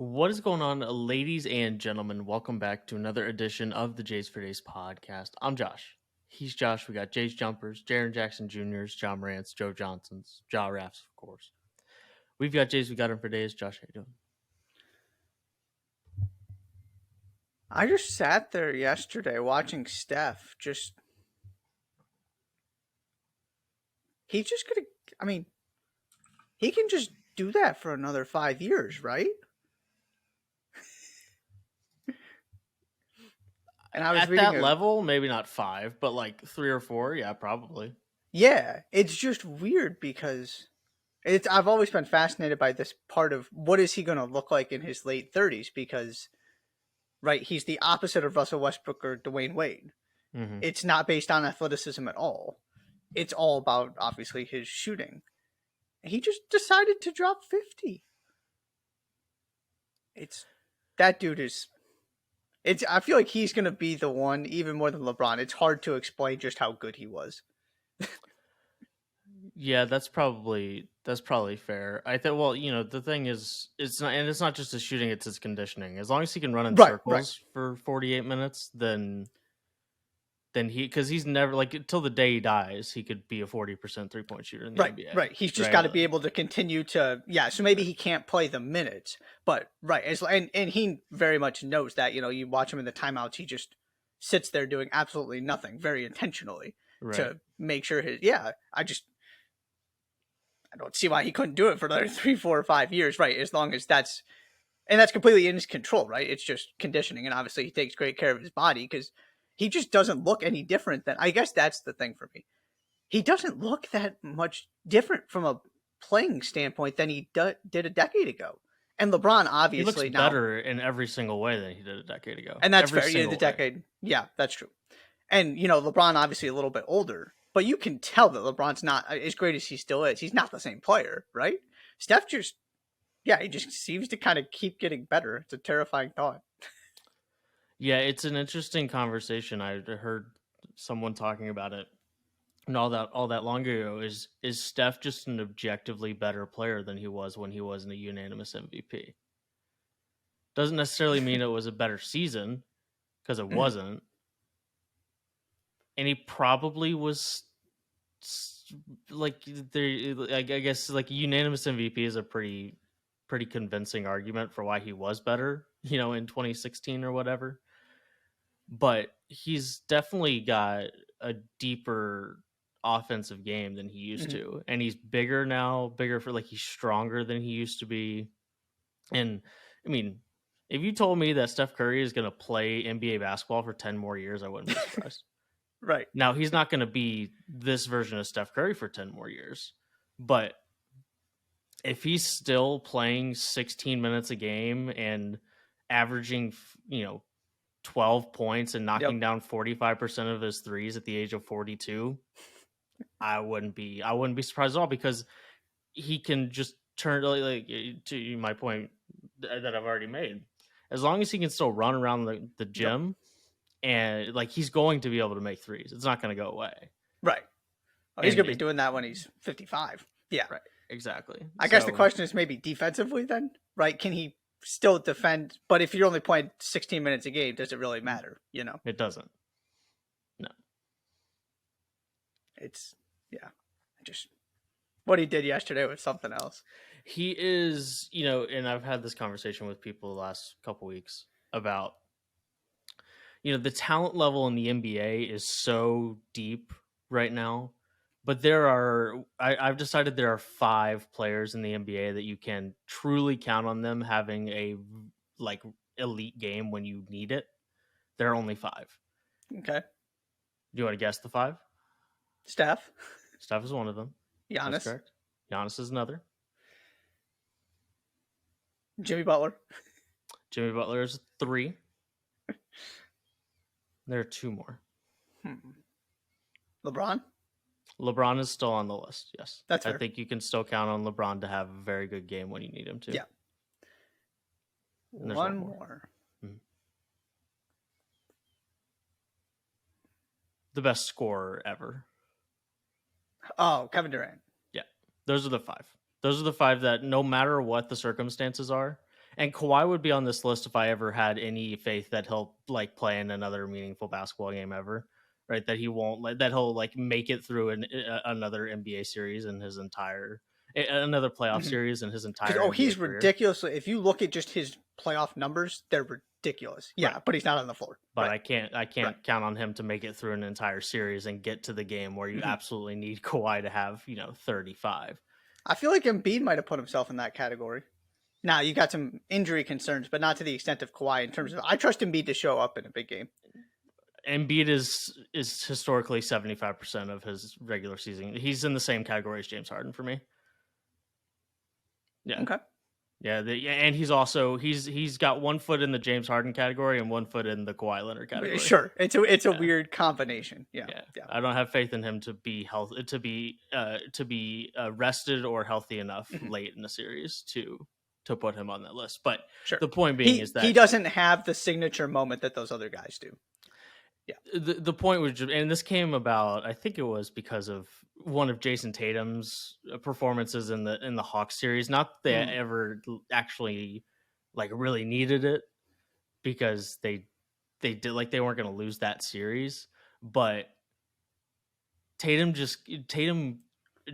What is going on, ladies and gentlemen? Welcome back to another edition of the Jays for Days podcast. I'm Josh. He's Josh. We got Jays Jumpers, Jaron Jackson Jr.'s, John Morant's, Joe Johnson's, Ja Raff's, of course. We've got Jays. We got him for days. Josh, how you doing? I just sat there yesterday watching Steph. He's just gonna. I mean, he can just do that for another 5 years, right? And I was At reading that level, maybe not 5, but like 3 or 4, yeah, probably. Yeah, it's just weird because I've always been fascinated by this part of what is he going to look like in his late 30s because, right, he's the opposite of Russell Westbrook or Dwayne Wade. Mm-hmm. It's not based on athleticism at all. It's all about obviously his shooting. He just decided to drop 50. That dude is. I feel like he's gonna be the one even more than LeBron. It's hard to explain just how good he was. Yeah, that's probably fair. I think. Well, the thing is, it's not just his shooting; it's his conditioning. As long as he can run in circles for 48 minutes, then because he's never like until the day he dies, he could be a 40% 3-point shooter in the NBA. Right. He's just got to be able to continue to So maybe he can't play the minutes, but and he very much knows that. You watch him in the timeouts, he just sits there doing absolutely nothing, very intentionally to make sure I don't see why he couldn't do it for another 3, 4, or 5 years, right? As long as that's completely in his control, right? It's just conditioning, and obviously he takes great care of his body because he just doesn't look any different than. I guess that's the thing for me. He doesn't look that much different from a playing standpoint than he did a decade ago. And LeBron obviously he looks better in every single way than he did a decade ago, and that's fair. The decade, yeah, that's true. And LeBron obviously a little bit older, but you can tell that LeBron's not as great as he still is. He's not the same player, right? Steph he just seems to kind of keep getting better. It's a terrifying thought. Yeah, it's an interesting conversation. I heard someone talking about it and all that long ago. Is Steph just an objectively better player than he was when he wasn't a unanimous MVP? Doesn't necessarily mean it was a better season because it wasn't. And he probably was like I guess like unanimous MVP is a pretty convincing argument for why he was better, in 2016 or whatever. But he's definitely got a deeper offensive game than he used to, and he's bigger now, he's stronger than he used to be. And I mean, if you told me that Steph Curry is going to play NBA basketball for 10 more years, I wouldn't be surprised. Right. Now, he's not going to be this version of Steph Curry for 10 more years, but if he's still playing 16 minutes a game and averaging, 12 points and knocking down 45% of his threes at the age of 42, I wouldn't be surprised at all, because he can just turn, like to my point that I've already made. As long as he can still run around the gym, and like he's going to be able to make threes. It's not going to go away. Right. Oh, he's going to be doing that when he's 55. Yeah. Right. Exactly. I guess the question is maybe defensively then, right? Can he still defend? But if you're only playing 16 minutes a game, does it really matter? It doesn't. No. Just what he did yesterday was something else. He is, and I've had this conversation with people the last couple weeks about, the talent level in the NBA is so deep right now. But I've decided there are 5 players in the NBA that you can truly count on them having a like elite game when you need it. There are only 5. Okay. Do you want to guess the 5? Steph. Steph is one of them. Giannis. That's correct. Giannis is another. Jimmy Butler. Jimmy Butler is 3. There are 2 more. LeBron? LeBron is still on the list, yes. That's fair. I think you can still count on LeBron to have a very good game when you need him to. Yeah. One more. The best scorer ever. Oh, Kevin Durant. Yeah. Those are the 5. Those are the 5 that no matter what the circumstances are, And Kawhi would be on this list if I ever had any faith that he'll like play in another meaningful basketball game ever, right? That he won't like that he'll like make it through another NBA series in his entire another playoff Because series in his entire NBA he's career. ridiculously. If you look at just his playoff numbers, they're ridiculous. Right. Yeah, but he's not on the floor. But Right. I Right. can't count on him to make it through an entire series and get to the game where you hmm absolutely need Kawhi to have, 35. I feel like Embiid might have put himself in that category. Now you got some injury concerns, but not to the extent of Kawhi. In terms of, I trust Embiid to show up in a big game. Embiid is historically 75% of his regular season. He's in the same category as James Harden for me. Yeah. Okay. Yeah, and he's got 1 foot in the James Harden category and 1 foot in the Kawhi Leonard category. Sure. It's a Yeah. weird combination. Yeah. Yeah. Yeah. I don't have faith in him to be rested or healthy enough hmm late in the series to put him on that list. But Sure. the point being is He that doesn't have the signature moment that those other guys do. Yeah. the point was, and this came about, I think it was because of one of Jason Tatum's performances in the Hawks series. Not that they Mm. ever actually like really needed it, because they did, like, they weren't going to lose that series, but Tatum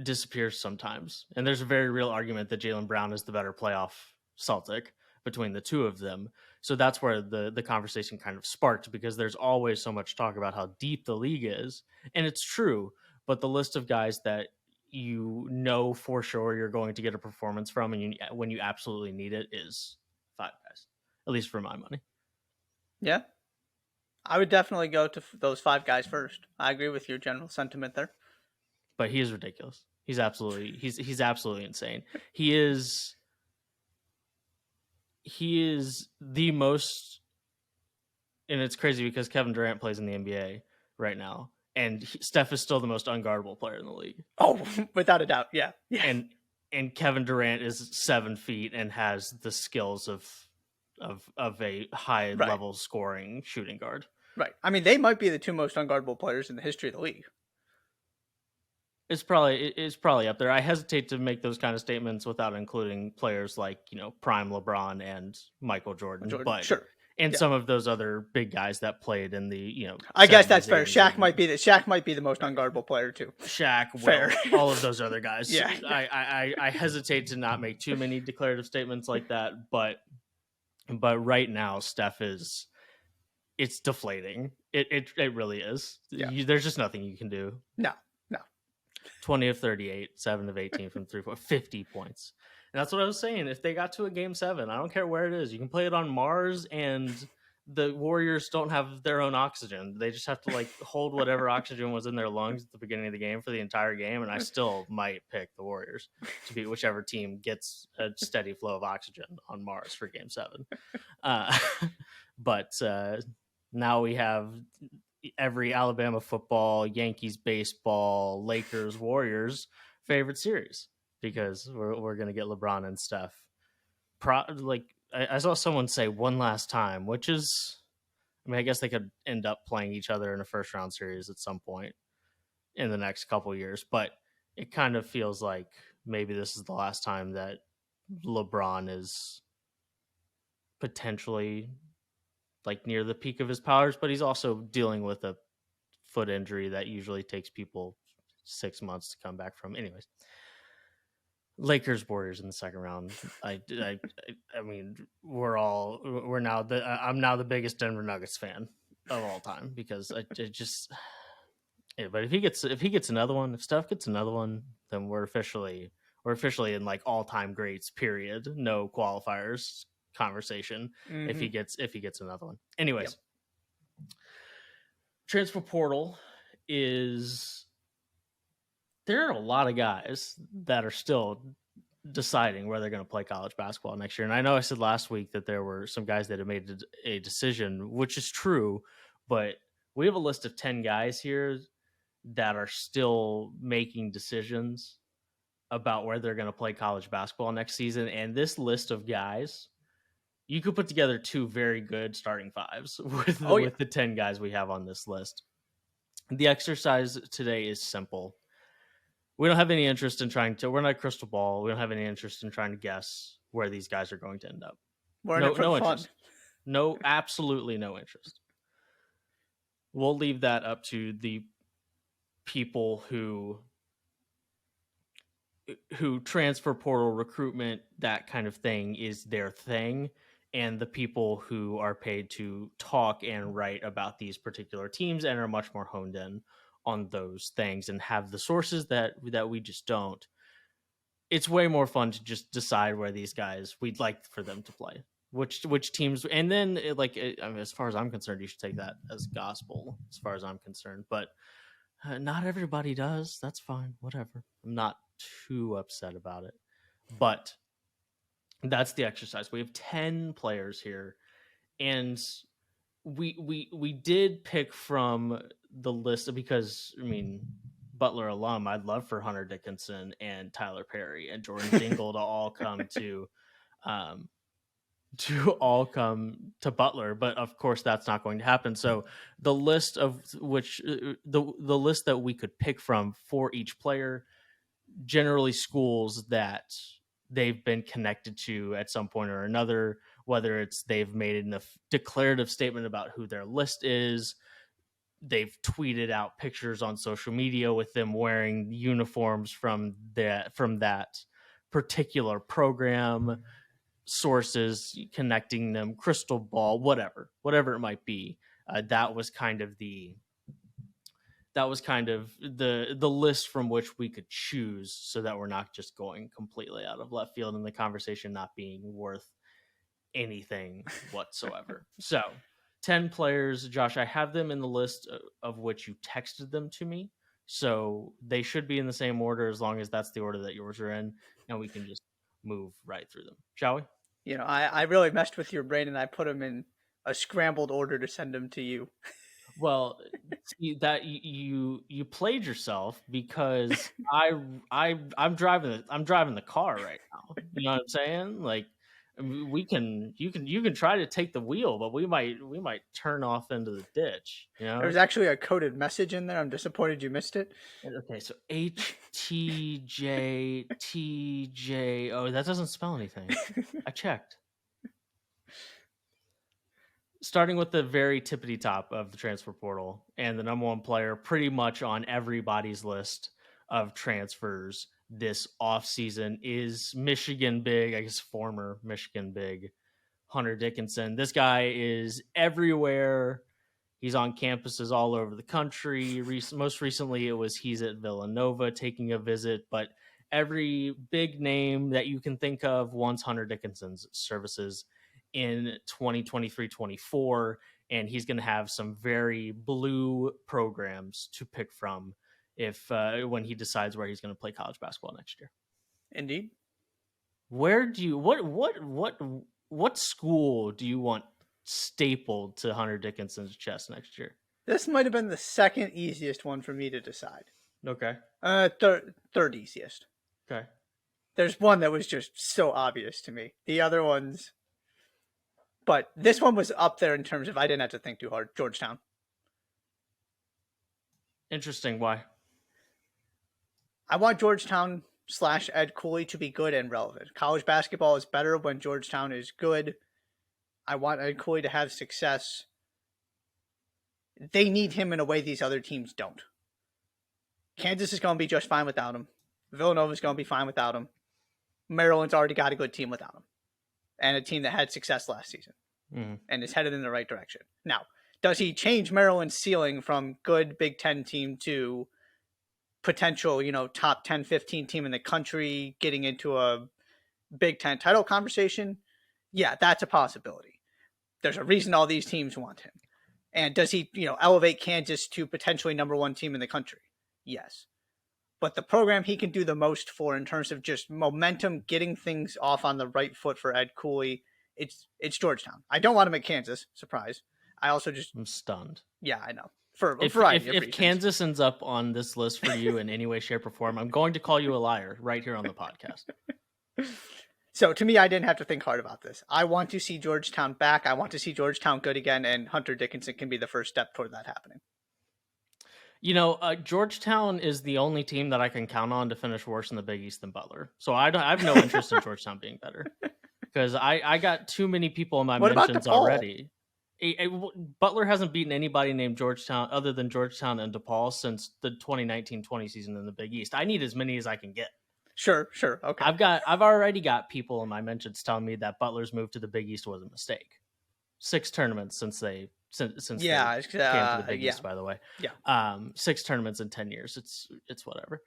disappears sometimes, and there's a very real argument that Jaylen Brown is the better playoff Celtic between the two of them. So that's where the conversation kind of sparked, because there's always so much talk about how deep the league is, and it's true. But the list of guys that for sure you're going to get a performance from, and when you absolutely need it, is 5 guys, at least for my money. Yeah. I would definitely go to those 5 guys first. I agree with your general sentiment there. But he is ridiculous. He's absolutely insane. He is the most, and it's crazy because Kevin Durant plays in the NBA right now, and Steph is still the most unguardable player in the league. Oh, without a doubt, yeah. And Kevin Durant is 7 feet and has the skills of a high level scoring shooting guard. Right. I mean, they might be the 2 most unguardable players in the history of the league. It's probably up there. I hesitate to make those kind of statements without including players like, prime LeBron and Michael Jordan, but sure. And some of those other big guys that played in the, I guess that's fair. Shaq might be the most unguardable player too. Shaq, fair. All of those other guys. Yeah. I hesitate to not make too many declarative statements like that, but right now Steph it's deflating. It really is. Yeah. There's just nothing you can do. No. 20 of 38, 7 of 18 from 50 points. And that's what I was saying. If they got to a game 7, I don't care where it is. You can play it on Mars, and the Warriors don't have their own oxygen. They just have to hold whatever oxygen was in their lungs at the beginning of the game for the entire game. And I still might pick the Warriors to beat whichever team gets a steady flow of oxygen on Mars for game 7. But now we have every Alabama football, Yankees baseball, Lakers, Warriors favorite series, because we're going to get LeBron and Steph. I saw someone say one last time, which is, I mean, I guess they could end up playing each other in a first round series at some point in the next couple of years, but it kind of feels like maybe this is the last time that LeBron is potentially near the peak of his powers, but he's also dealing with a foot injury that usually takes people 6 months to come back from. Anyways, Lakers Warriors in the second round. I mean, I'm now the biggest Denver Nuggets fan of all time, because but if he gets another one, if Steph gets another one, then we're officially in all-time greats period, no qualifiers conversation. Mm-hmm. If he gets another one. Anyways, transfer portal there are a lot of guys that are still deciding where they're going to play college basketball next year. And I know I said last week that there were some guys that have made a decision, which is true, but we have a list of 10 guys here that are still making decisions about where they're going to play college basketball next season. And this list of guys, you could put together 2 very good starting fives with the 10 guys we have on this list. The exercise today is simple. We don't have any interest in we're not a crystal ball. We don't have any interest in trying to guess where these guys are going to end up. We're in No, it for the no fun. interest. No, absolutely no interest. We'll leave that up to the people who transfer portal recruitment, that kind of thing is their thing, and the people who are paid to talk and write about these particular teams and are much more honed in on those things and have the sources that we just don't. It's way more fun to just decide where these guys we'd like for them to play, which teams, and then I mean, as far as I'm concerned, you should take that as gospel as far as I'm concerned. But not everybody does. That's fine. Whatever. I'm not too upset about it. But that's the exercise. We have 10 players here, and we did pick from the list because I mean Butler alum, I'd love for Hunter Dickinson and Tylor Perry and Jordan Dingle um to all come to Butler, but of course that's not going to happen. So the list of which the list that we could pick from for each player, generally schools that they've been connected to at some point or another, whether it's they've made a declarative statement about who their list is, they've tweeted out pictures on social media with them wearing uniforms from that particular program, sources connecting them, crystal ball, whatever it might be. That was kind of the list from which we could choose, so that we're not just going completely out of left field and the conversation not being worth anything whatsoever. So 10 players, Josh, I have them in the list of which you texted them to me, so they should be in the same order as long as that's the order that yours are in, and we can just move right through them, shall we? I really messed with your brain and I put them in a scrambled order to send them to you. Well, you played yourself because I'm driving the car right now. You know what I'm saying? Like we can you can try to take the wheel, but we might turn off into the ditch. You There know? was actually a coded message in there. I'm disappointed you missed it. Okay, so HTJTJ. Oh, that doesn't spell anything. I checked. Starting with the very tippity top of the transfer portal and the number one player pretty much on everybody's list of transfers this offseason is Michigan big, I guess former Michigan big, Hunter Dickinson. This guy is everywhere. He's on campuses all over the country. Most recently, it was he's at Villanova taking a visit, but every big name that you can think of wants Hunter Dickinson's services in 2023-24, and he's going to have some very blue programs to pick from if when he decides where he's going to play college basketball next year. Indeed. Where do you what school do you want stapled to Hunter Dickinson's chest next year? This might have been the second easiest one for me to decide. Okay. Third easiest. Okay. There's one that was just so obvious to me. The other ones, but this one was up there in terms of I didn't have to think too hard. Georgetown. Interesting. Why? I want Georgetown / Ed Cooley to be good and relevant. College basketball is better when Georgetown is good. I want Ed Cooley to have success. They need him in a way these other teams don't. Kansas is going to be just fine without him. Villanova is going to be fine without him. Maryland's already got a good team without him. And a team that had success last season and is headed in the right direction. Now, does he change Maryland's ceiling from good Big Ten team to potential, top 10, 15 team in the country getting into a Big Ten title conversation? Yeah, that's a possibility. There's a reason all these teams want him. And does he, elevate Kansas to potentially number one team in the country? Yes. But the program he can do the most for in terms of just momentum, getting things off on the right foot for Ed Cooley, it's Georgetown. I don't want him at Kansas. Surprise. I'm stunned. Yeah, I know. For a variety of if reasons. Kansas ends up on this list for you in any way, shape, or form, I'm going to call you a liar right here on the podcast. So to me, I didn't have to think hard about this. I want to see Georgetown back. I want to see Georgetown good again, and Hunter Dickinson can be the first step toward that happening. Georgetown is the only team that I can count on to finish worse in the Big East than Butler. So I have no interest in Georgetown being better. because I got too many people in my What about mentions DePaul? already. Butler hasn't beaten anybody named Georgetown other than Georgetown and DePaul since the 2019-20 season in the Big East. I need as many as I can get. Sure, okay. I've already got people in my mentions telling me that Butler's move to the Big East was a mistake. 6 tournaments since they Yeah, came to the Big yeah, East, by the way. yeah. 6 tournaments in 10 years. It's whatever.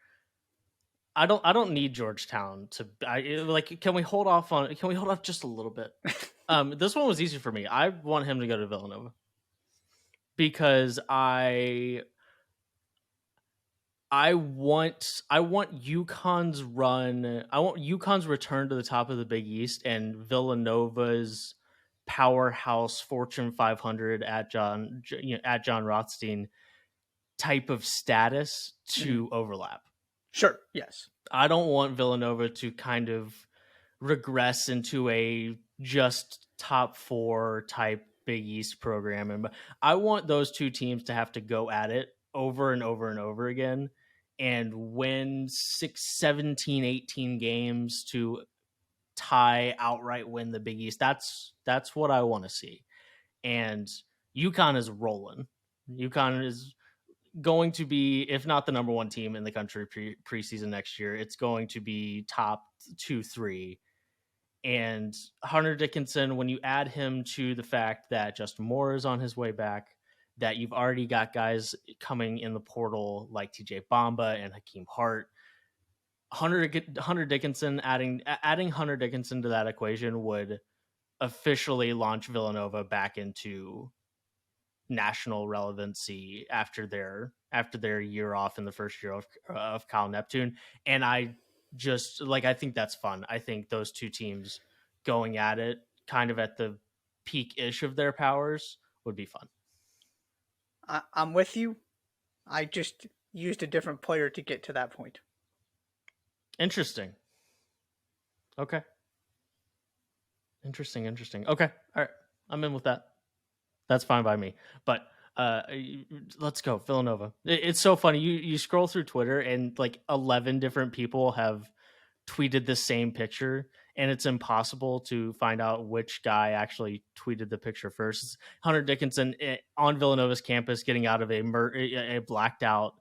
I don't need Georgetown to can we hold off just a little bit? This one was easy for me. I want him to go to Villanova because I want UConn's run. I want UConn's return to the top of the Big East and Villanova's powerhouse Fortune 500 at John Rothstein type of status to overlap. Sure, yes. I don't want Villanova to kind of regress into a just top 4 type Big East program. And I want those two teams to have to go at it over and over and over again and win 6, 17, 18 games to outright win the Big East. That's what I want to see. And UConn is rolling. UConn is going to be, if not the number 1 team in the country preseason next year, it's going to be top 2, 3. And Hunter Dickinson, when you add him to the fact that Justin Moore is on his way back, that you've already got guys coming in the portal like TJ Bamba and Hakeem Hart, Hunter Dickinson, adding Hunter Dickinson to that equation would officially launch Villanova back into national relevancy after their year off in the first year of Kyle Neptune. And I think that's fun. I think those two teams going at it kind of at the peak-ish of their powers would be fun. I'm with you. I just used a different player to get to that point. Interesting. Okay. Interesting. Okay. All right. I'm in with that. That's fine by me. But let's go Villanova. It's so funny. You scroll through Twitter and like 11 different people have tweeted the same picture, and it's impossible to find out which guy actually tweeted the picture first. It's Hunter Dickinson on Villanova's campus getting out of a blacked out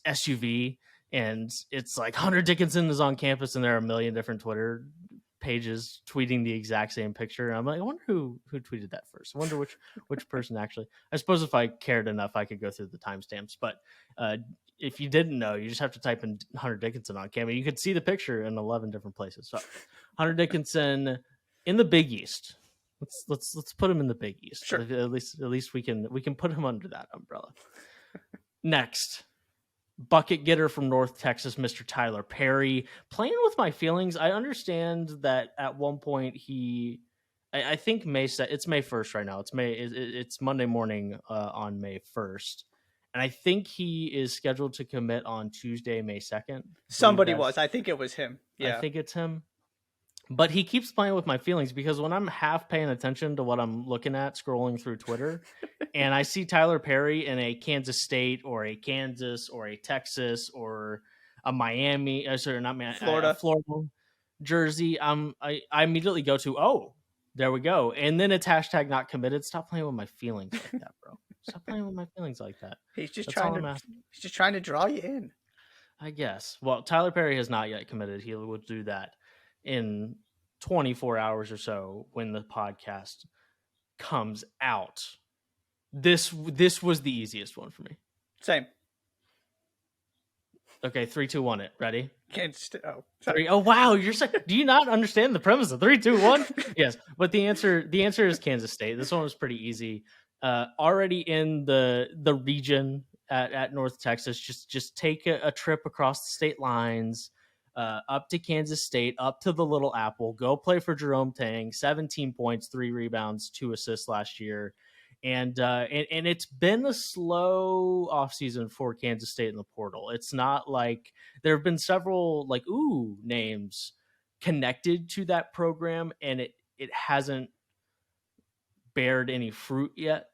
SUV, and it's like Hunter Dickinson is on campus, and there are a million different Twitter pages tweeting the exact same picture. And I'm like, I wonder who tweeted that first. I wonder which person actually. I suppose if I cared enough, I could go through the timestamps. But if you didn't know, you just have to type in Hunter Dickinson on camera. You could see the picture in 11 different places. So Hunter Dickinson in the Big East. Let's put him in the Big East. Sure. At least we can put him under that umbrella. Next, bucket getter from North Texas, Mr. Tylor Perry. Playing with my feelings. I understand that at one point I think it's May 1st right now. It's Monday morning on May 1st. And I think he is scheduled to commit on Tuesday, May 2nd. Somebody was. I think it was him. Yeah. I think it's him. But he keeps playing with my feelings because when I'm half paying attention to what I'm looking at, scrolling through Twitter, and I see Tylor Perry in a Kansas State or a Kansas or a Texas or a Miami, Florida jersey, I immediately go to, oh, there we go. And then it's hashtag not committed. Stop playing with my feelings like that, bro. Stop playing with my feelings like that. He's just trying to draw you in. I guess. Well, Tylor Perry has not yet committed. He will do that in 24 hours or so when the podcast comes out. This was the easiest one for me. Same. Okay, 3, 2, 1 it. Ready? Sorry. Oh wow, you're so, do you not understand the premise of 3, 2, 1? Yes, but the answer is Kansas State. This one was pretty easy. Already in the region at North Texas. Just take a trip across the state lines, up to Kansas State, up to the Little Apple. Go play for Jerome Tang. 17 points, 3 rebounds, 2 assists last year. And it's been a slow offseason for Kansas State in the portal. It's not like there have been several names connected to that program, and it hasn't bared any fruit yet.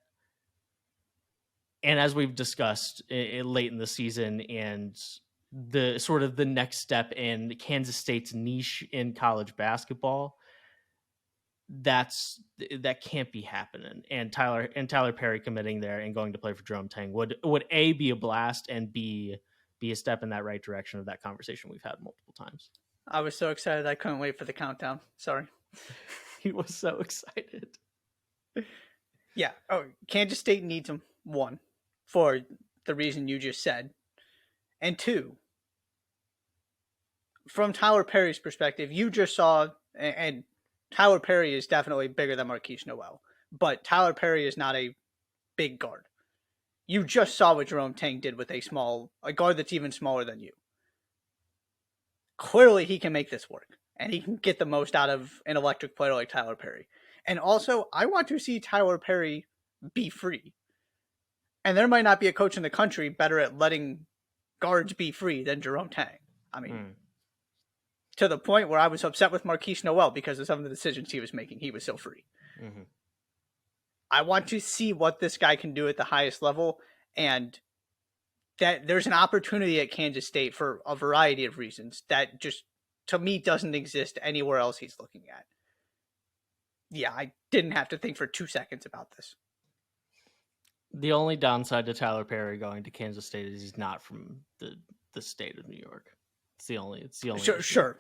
And as we've discussed late in the season, and the sort of the next step in Kansas State's niche in college basketball, that can't be happening. And Tylor Perry committing there and going to play for Jerome Tang would A, be a blast, and B, be a step in that right direction of that conversation we've had multiple times. I was so excited I couldn't wait for the countdown. Sorry. He was so excited. Yeah. Oh, Kansas State needs him. One, for the reason you just said, and two, from Tylor Perry's perspective, you just saw, and Tylor Perry is definitely bigger than Marquise Noel, but Tylor Perry is not a big guard. You just saw what Jerome Tang did with a guard that's even smaller than you. Clearly, he can make this work, and he can get the most out of an electric player like Tylor Perry. And also, I want to see Tylor Perry be free. And there might not be a coach in the country better at letting guards be free than Jerome Tang. I mean, to the point where I was upset with Marquise Noel because of some of the decisions he was making. He was so free. Mm-hmm. I want to see what this guy can do at the highest level, and that there's an opportunity at Kansas State for a variety of reasons that just, to me, doesn't exist anywhere else he's looking at. Yeah, I didn't have to think for 2 seconds about this. The only downside to Tylor Perry going to Kansas State is he's not from the state of New York. It's the only. Sure.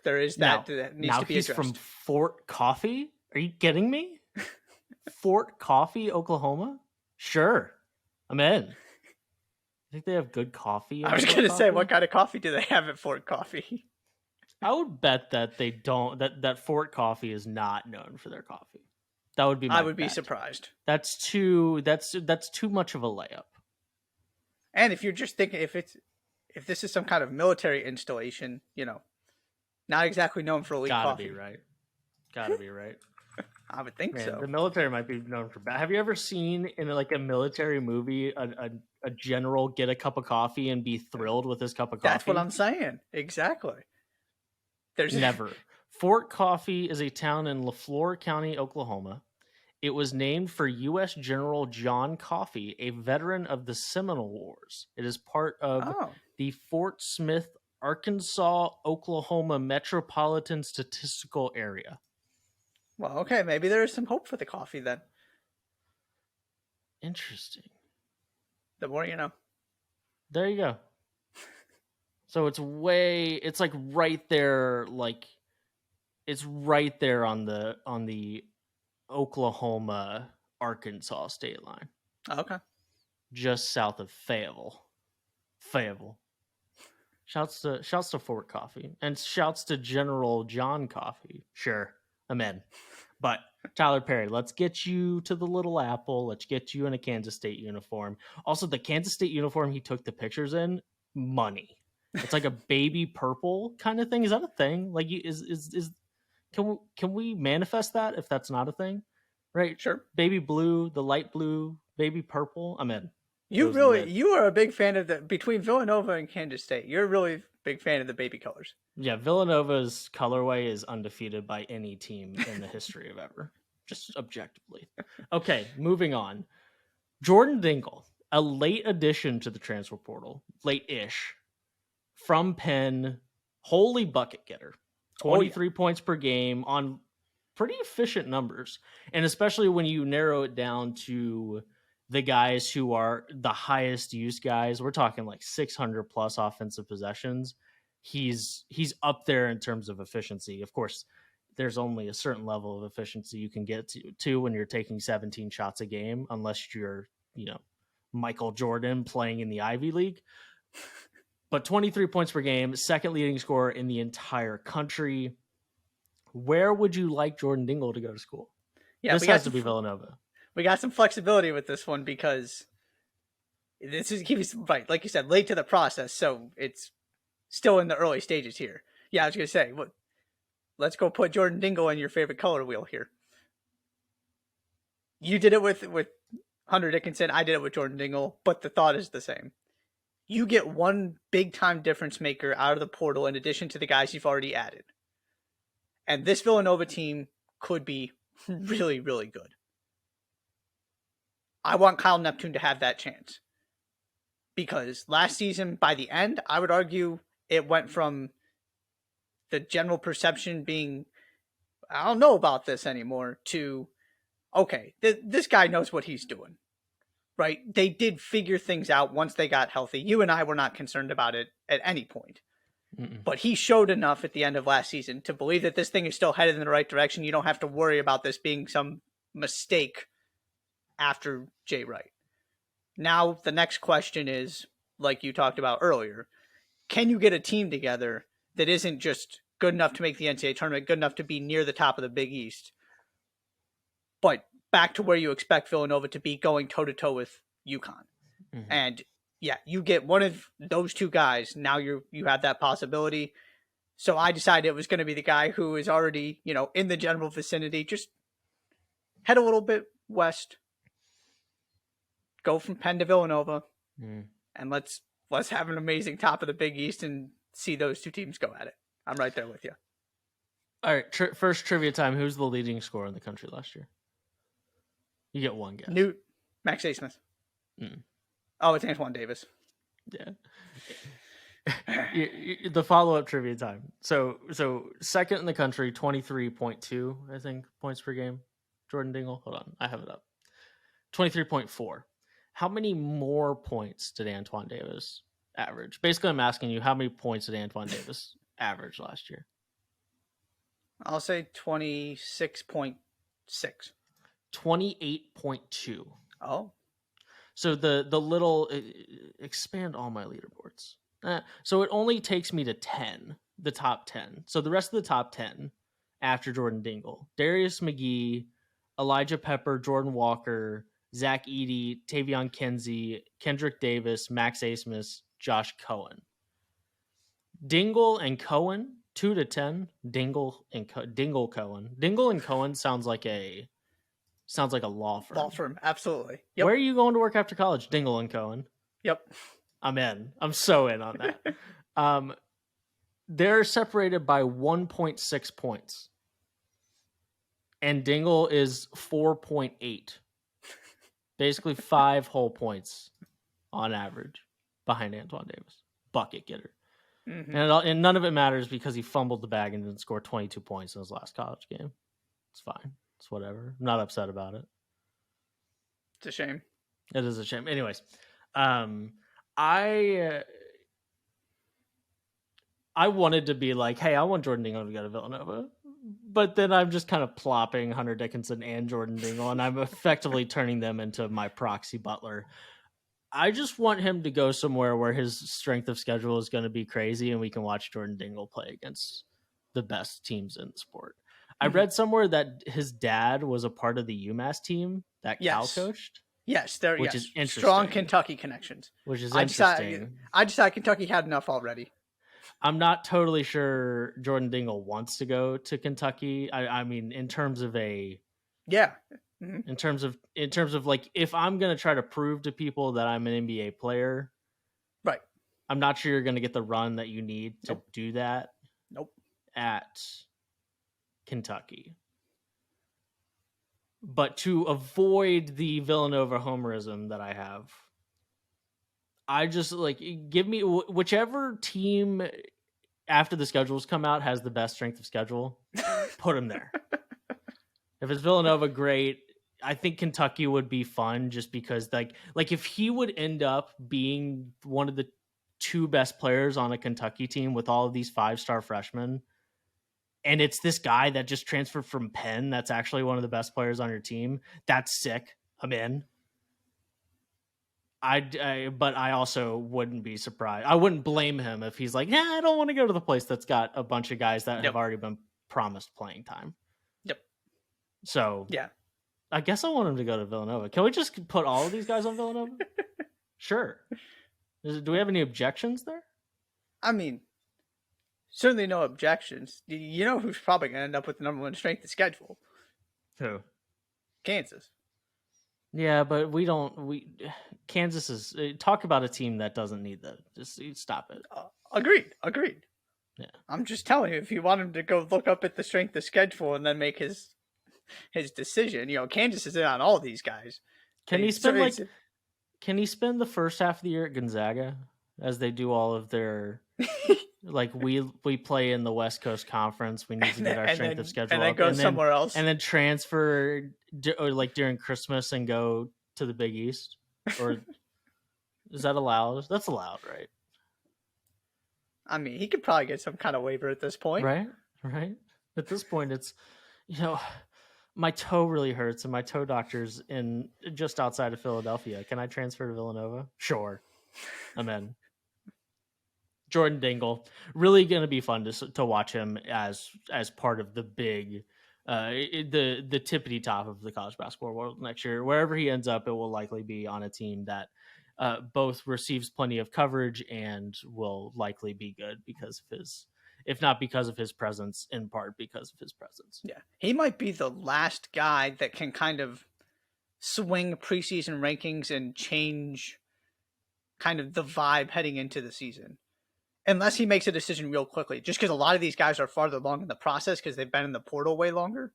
There is that. That needs to be addressed. He's from Fort Coffee. Are you kidding me? Fort Coffee, Oklahoma? Sure, I'm in. I think they have good coffee. I was going to say, what kind of coffee do they have at Fort Coffee? I would bet that they don't. That Fort Coffee is not known for their coffee. That would be. I would be surprised. That's too much of a layup. And if you're just thinking, if this is some kind of military installation, not exactly known for elite coffee. Gotta be right. I would think so. The military might be known for bad. Have you ever seen in like a military movie a general get a cup of coffee and be thrilled with his cup of coffee? That's what I'm saying. Exactly. There's never. Fort Coffee is a town in LaFleur County, Oklahoma. It was named for U.S. General John Coffee, a veteran of the Seminole Wars. It is part of the Fort Smith, Arkansas, Oklahoma Metropolitan Statistical Area. Well, okay, maybe there is some hope for the coffee then. Interesting. The more you know. There you go. So it's like right there, it's right there on the Oklahoma Arkansas state line. Okay. Just south of Fayetteville. Shouts to Fort Coffee and shouts to General John Coffee. Sure, I'm in. But Tylor Perry, let's get you to the Little Apple. Let's get you in a Kansas State uniform. Also, the Kansas State uniform he took the pictures in, money. It's like a baby purple kind of thing. Is that a thing? Like, can we manifest that if that's not a thing? Right? Sure. Baby blue, the light blue, baby purple. I'm in. You are a big fan of between Villanova and Kansas State. You're a really big fan of the baby colors. Yeah, Villanova's colorway is undefeated by any team in the history of ever. Just objectively. Okay, moving on. Jordan Dingle, a late addition to the transfer portal, late-ish, from Penn, holy bucket getter. 23 points per game on pretty efficient numbers. And especially when you narrow it down to the guys who are the highest used guys, we're talking like 600 plus offensive possessions. He's up there in terms of efficiency. Of course, there's only a certain level of efficiency you can get to when you're taking 17 shots a game, unless you're, Michael Jordan playing in the Ivy League. But 23 points per game, second leading scorer in the entire country. Where would you like Jordan Dingle to go to school? Yeah, this has to be Villanova. We got some flexibility with this one because he's right, like you said, late to the process, so it's still in the early stages here. Yeah, I was gonna say, let's go put Jordan Dingle in your favorite color wheel here. You did it with Hunter Dickinson. I did it with Jordan Dingle, but the thought is the same. You get one big time difference maker out of the portal in addition to the guys you've already added. And this Villanova team could be really, really good. I want Kyle Neptune to have that chance. Because last season, by the end, I would argue it went from the general perception being I don't know about this anymore, to, okay, this guy knows what he's doing, right? They did figure things out once they got healthy. You and I were not concerned about it at any point. Mm-mm. But he showed enough at the end of last season to believe that this thing is still headed in the right direction. You don't have to worry about this being some mistake after Jay Wright. Now, the next question is, like you talked about earlier, can you get a team together that isn't just good enough to make the NCAA tournament, good enough to be near the top of the Big East, but back to where you expect Villanova to be, going toe-to-toe with UConn? Mm-hmm. And yeah, you get one of those two guys, now you have that possibility. So I decided it was going to be the guy who is already, in the general vicinity. Just head a little bit west, go from Penn to Villanova, and let's have an amazing top of the Big East and see those two teams go at it. I'm right there with you. All right, first trivia time. Who's the leading scorer in the country last year? You get one guess. Max A. Smith. Mm. Oh, it's Antoine Davis. Yeah. The follow-up trivia time. So second in the country, 23.2, I think, points per game. Jordan Dingle. Hold on, I have it up. 23.4. How many more points did Antoine Davis average? Basically, I'm asking you, how many points did Antoine Davis average last year? I'll say 26.6. 28.2. Oh. So the little expand all my leaderboards. So it only takes me to 10, the top 10. So the rest of the top 10 after Jordan Dingle: Darius McGee, Elijah Pepper, Jordan Walker, Zach Edey, Tavion Kinsey, Kendrick Davis, Max Asmus, Josh Cohen. Dingle and Cohen, 2 to 10. Dingle Cohen. Dingle and Cohen sounds like a law firm. Law firm, absolutely. Yep. Where are you going to work after college? Dingle and Cohen. Yep. I'm in. I'm so in on that. They're separated by 1.6 points. And Dingle is 4.8. Basically 5 whole points on average behind Antoine Davis. Bucket getter. Mm-hmm. And none of it matters because he fumbled the bag and didn't score 22 points in his last college game. It's fine. It's whatever. I'm not upset about it. It's a shame. It is a shame. Anyways, I wanted to be like, hey, I want Jordan Dingle to go to Villanova. But then I'm just kind of plopping Hunter Dickinson and Jordan Dingle, and I'm effectively turning them into my proxy butler. I just want him to go somewhere where his strength of schedule is going to be crazy and we can watch Jordan Dingle play against the best teams in the sport. I read somewhere that his dad was a part of the UMass team that Cal coached. Yes, which is interesting. Strong Kentucky connections. Which is interesting. I decided Kentucky had enough already. I'm not totally sure Jordan Dingle wants to go to Kentucky. I mean, in terms of in terms of like, if I'm going to try to prove to people that I'm an NBA player, right? I'm not sure you're going to get the run that you need to do that. Nope. At Kentucky. But to avoid the Villanova homerism that I have, I just give me whichever team after the schedules come out has the best strength of schedule, put them there. If it's Villanova, great. I think Kentucky would be fun just because like if he would end up being one of the 2 best players on a Kentucky team with all of these 5-star freshmen, and it's this guy that just transferred from Penn that's actually one of the best players on your team, that's sick. I'm in. But I also wouldn't be surprised. I wouldn't blame him if he's like, yeah, I don't want to go to the place that's got a bunch of guys that have already been promised playing time. Yep. So yeah, I guess I want him to go to Villanova. Can we just put all of these guys on Villanova? Sure. Do we have any objections there? I mean, certainly no objections. You know who's probably going to end up with the number 1 strength of schedule? Who? Kansas. Yeah, but Kansas is, talk about a team that doesn't need that. Just stop it. Agreed. Yeah. I'm just telling you, if you want him to go look up at the strength of schedule and then make his decision, Kansas is in on all these guys. Can he spend the first half of the year at Gonzaga as they do all of their Like we play in the West Coast Conference. We need to get our strength of and schedule then up, go somewhere else. and then transfer or like during Christmas and go to the Big East. Or is that allowed? That's allowed, right? I mean, he could probably get some kind of waiver at this point. Right, right. At this point, it's my toe really hurts, and my toe doctor's in just outside of Philadelphia. Can I transfer to Villanova? Sure, I'm in. Jordan Dingle, really going to be fun to watch him as part of the big, the tippity top of the college basketball world next year. Wherever he ends up, it will likely be on a team that both receives plenty of coverage and will likely be good because of his, if not because of his presence, in part because of his presence. Yeah, he might be the last guy that can kind of swing preseason rankings and change kind of the vibe heading into the season. Unless he makes a decision real quickly, just because a lot of these guys are farther along in the process because they've been in the portal way longer.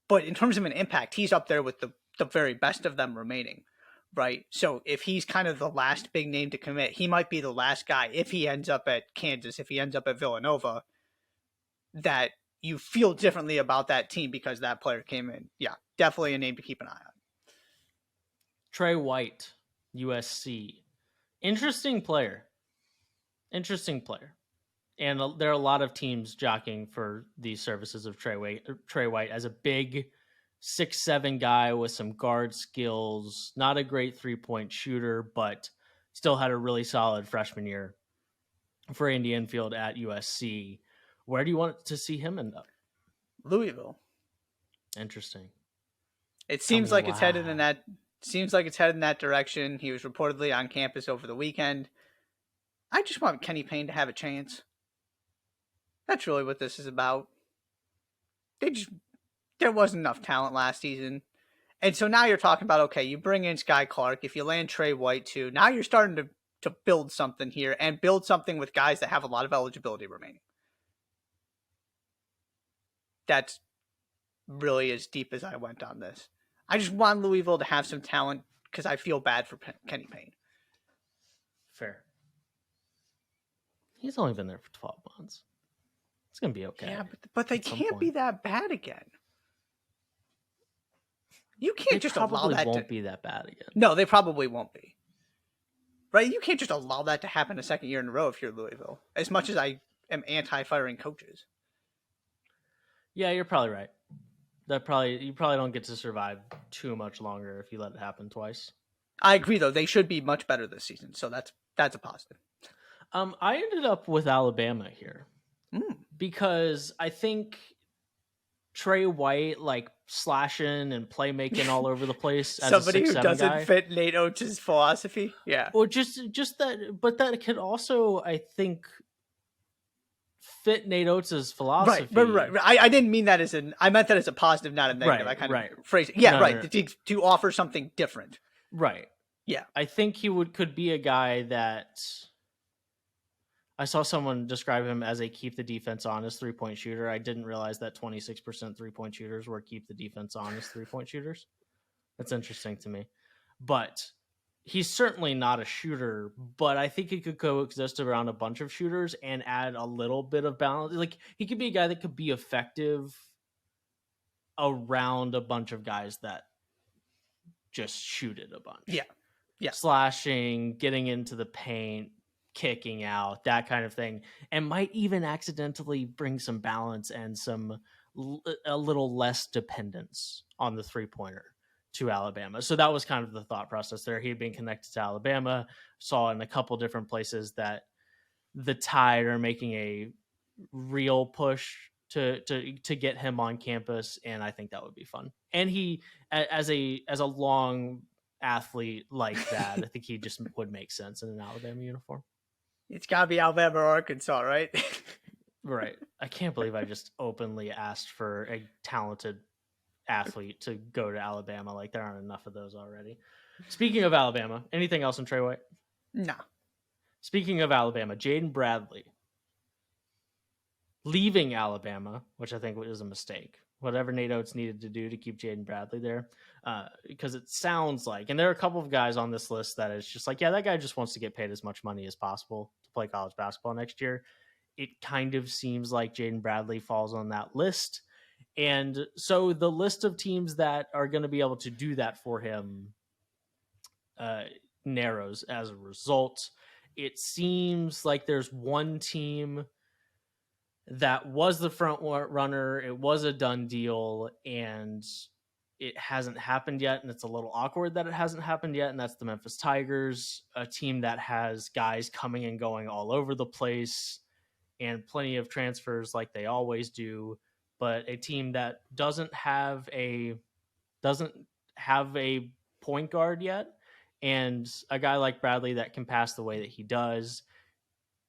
But in terms of an impact, he's up there with the very best of them remaining, right? So if he's kind of the last big name to commit, he might be the last guy, if he ends up at Kansas, if he ends up at Villanova, that you feel differently about that team because that player came in. Yeah, definitely a name to keep an eye on. Trey White, USC. Interesting player. And there are a lot of teams jockeying for the services of Trey White as a big 6'7" guy with some guard skills, not a great 3-point shooter, but still had a really solid freshman year for Andy Enfield at USC. Where do you want to see him end up? Louisville. Interesting. It seems like it's headed in that. Seems like it's headed in that direction. He was reportedly on campus over the weekend. I just want Kenny Payne to have a chance. That's really what this is about. There wasn't enough talent last season. And so now you're talking about, okay, you bring in Sky Clark. If you land Trey White too, now you're starting to build something here and build something with guys that have a lot of eligibility remaining. That's really as deep as I went on this. I just want Louisville to have some talent because I feel bad for Kenny Payne. Fair. He's only been there for 12 months. It's going to be okay. Yeah, but they can't be that bad again. You can't just allow that. Won't be that bad again. No, they probably won't be. Right? You can't just allow that to happen a second year in a row if you're Louisville. As much as I am anti-firing coaches. Yeah, you're probably right. You probably don't get to survive too much longer if you let it happen twice. I agree, though. They should be much better this season, so that's a positive. I ended up with Alabama here because I think Trey White, like slashing and playmaking all over the place, as somebody a 6'7" who doesn't guy, fit Nate Oates' philosophy, yeah, or just that, but that could also, I think, fit Nate Oates' philosophy. Right. I didn't mean that I meant that as a positive, not a negative. I kind of phrased it. Yeah, no, right. No. To offer something different. Right. Yeah. I think he could be a guy that I saw someone describe him as a keep the defense honest 3-point shooter. I didn't realize that 26% 3-point shooters were keep the defense honest 3-point shooters. That's interesting to me. But he's certainly not a shooter, but I think he could coexist around a bunch of shooters and add a little bit of balance. Like, he could be a guy that could be effective around a bunch of guys that just shoot it a bunch. Yeah. Slashing, getting into the paint, kicking out, that kind of thing, and might even accidentally bring some balance and a little less dependence on the 3-pointer to Alabama. So that was kind of the thought process there. He had been connected to Alabama, saw in a couple different places that the Tide are making a real push to get him on campus, and I think that would be fun. And he, as a long athlete like that, I think he just would make sense in an Alabama uniform. It's got to be Alabama or Arkansas, right? Right. I can't believe I just openly asked for a talented athlete to go to Alabama. Like, there aren't enough of those already. Speaking of Alabama, anything else on Trey White? No. Speaking of Alabama, Jaden Bradley leaving Alabama, which I think was a mistake. Whatever Nate Oates needed to do to keep Jaden Bradley there, because it sounds like, and there are a couple of guys on this list that is just like, yeah, that guy just wants to get paid as much money as possible to to play college basketball next year. It kind of seems like Jaden Bradley falls on that list. And so the list of teams that are going to be able to do that for him narrows as a result. It seems like there's one team that was the front runner. It was a done deal, and it hasn't happened yet. And it's a little awkward that it hasn't happened yet. And that's the Memphis Tigers, a team that has guys coming and going all over the place and plenty of transfers like they always do, but a team that doesn't have a point guard yet, and a guy like Bradley that can pass the way that he does,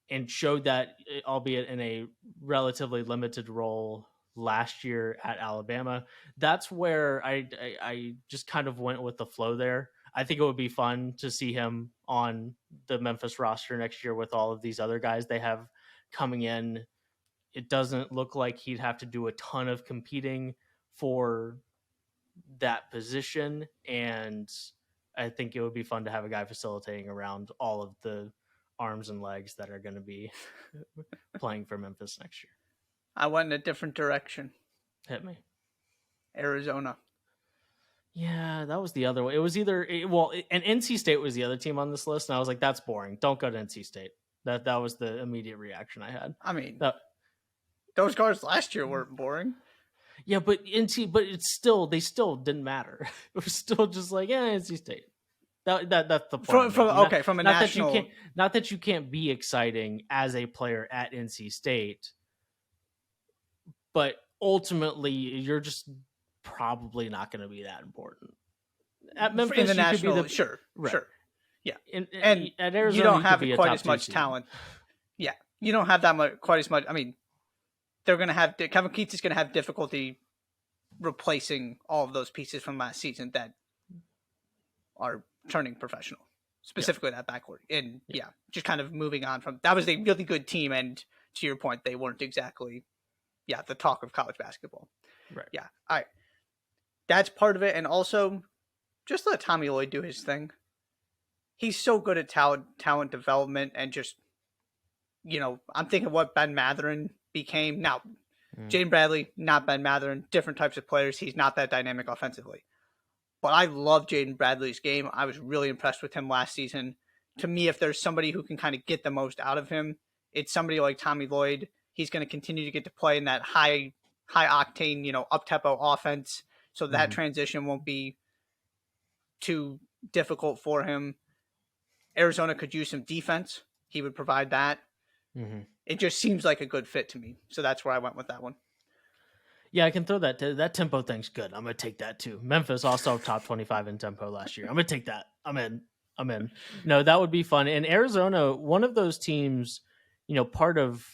and showed that, albeit in a relatively limited role last year at Alabama. That's where I just kind of went with the flow there. I think it would be fun to see him on the Memphis roster next year with all of these other guys they have coming in. It doesn't look like he'd have to do a ton of competing for that position, and I think it would be fun to have a guy facilitating around all of the arms and legs that are going to be playing for Memphis next year. I went in a different direction. Hit me. Arizona. Yeah, that was the other way. It was either and NC State was the other team on this list, and I was like, that's boring. Don't go to NC State. That was the immediate reaction I had. I mean, those guards last year weren't boring. Yeah, but it's still, they still didn't matter. It was still just like, yeah, NC State. That's the point. From a national, not that you can't be exciting as a player at NC State, but ultimately you're just probably not going to be that important. At Memphis, in the national, you could be sure. Yeah, and at Arizona, you don't have you quite as much talent. Yeah, you don't have that much, quite as much. I mean, they're going to have Kevin Keatts is going to have difficulty replacing all of those pieces from last season that are turning professional, specifically that backcourt. And just kind of moving on from that was a really good team. And to your point, they weren't exactly, the talk of college basketball. Right. Yeah. All right. That's part of it. And also just let Tommy Lloyd do his thing. He's so good at talent development and just, I'm thinking what Ben Mathurin became. Now, Jaden Bradley, not Ben Mathurin, different types of players. He's not that dynamic offensively. But I love Jaden Bradley's game. I was really impressed with him last season. To me, if there's somebody who can kind of get the most out of him, it's somebody like Tommy Lloyd. He's going to continue to get to play in that high octane, up-tempo offense. So that transition won't be too difficult for him. Arizona could use some defense. He would provide that. It just seems like a good fit to me. So that's where I went with that one. Yeah, I can throw that. That tempo thing's good. I'm going to take that too. Memphis also top 25 in tempo last year. I'm going to take that. I'm in. No, that would be fun. And Arizona, one of those teams, part of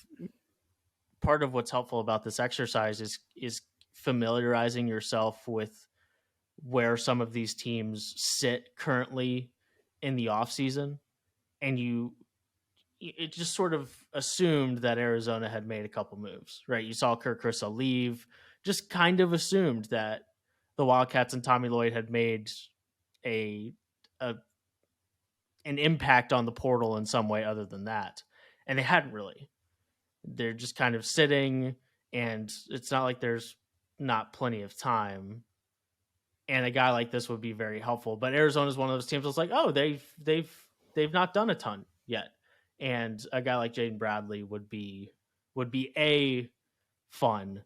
what's helpful about this exercise is familiarizing yourself with where some of these teams sit currently in the offseason. And it just sort of assumed that Arizona had made a couple moves, right? You saw Kirk Krissa leave, just kind of assumed that the Wildcats and Tommy Lloyd had made an impact on the portal in some way other than that. And they hadn't really. They're just kind of sitting, and it's not like there's not plenty of time. And a guy like this would be very helpful. But Arizona is one of those teams that's like, oh, they've not done a ton yet. And a guy like Jaden Bradley would be A, fun,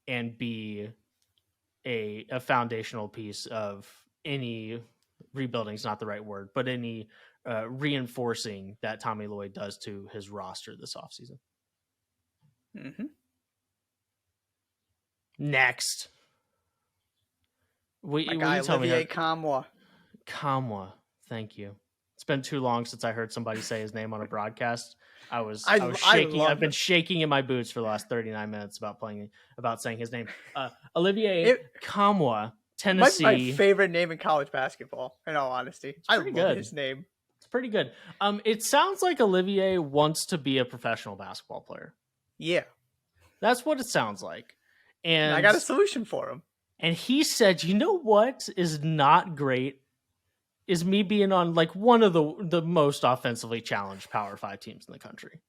and B, a foundational piece of any rebuilding is not the right word, but any reinforcing that Tommy Lloyd does to his roster this offseason. Next. My guy, Olivier Kamwa. Kamwa, thank you. It's been too long since I heard somebody say his name on a broadcast. I was shaking. I've been shaking in my boots for the last 39 minutes about saying his name. Olivier Kamwa, Tennessee. My favorite name in college basketball, in all honesty. I love his name. It's pretty good. It sounds like Olivier wants to be a professional basketball player. Yeah. That's what it sounds like. And I got a solution for him. And he said, you know what is not great is me being on like one of the most offensively challenged Power 5 teams in the country.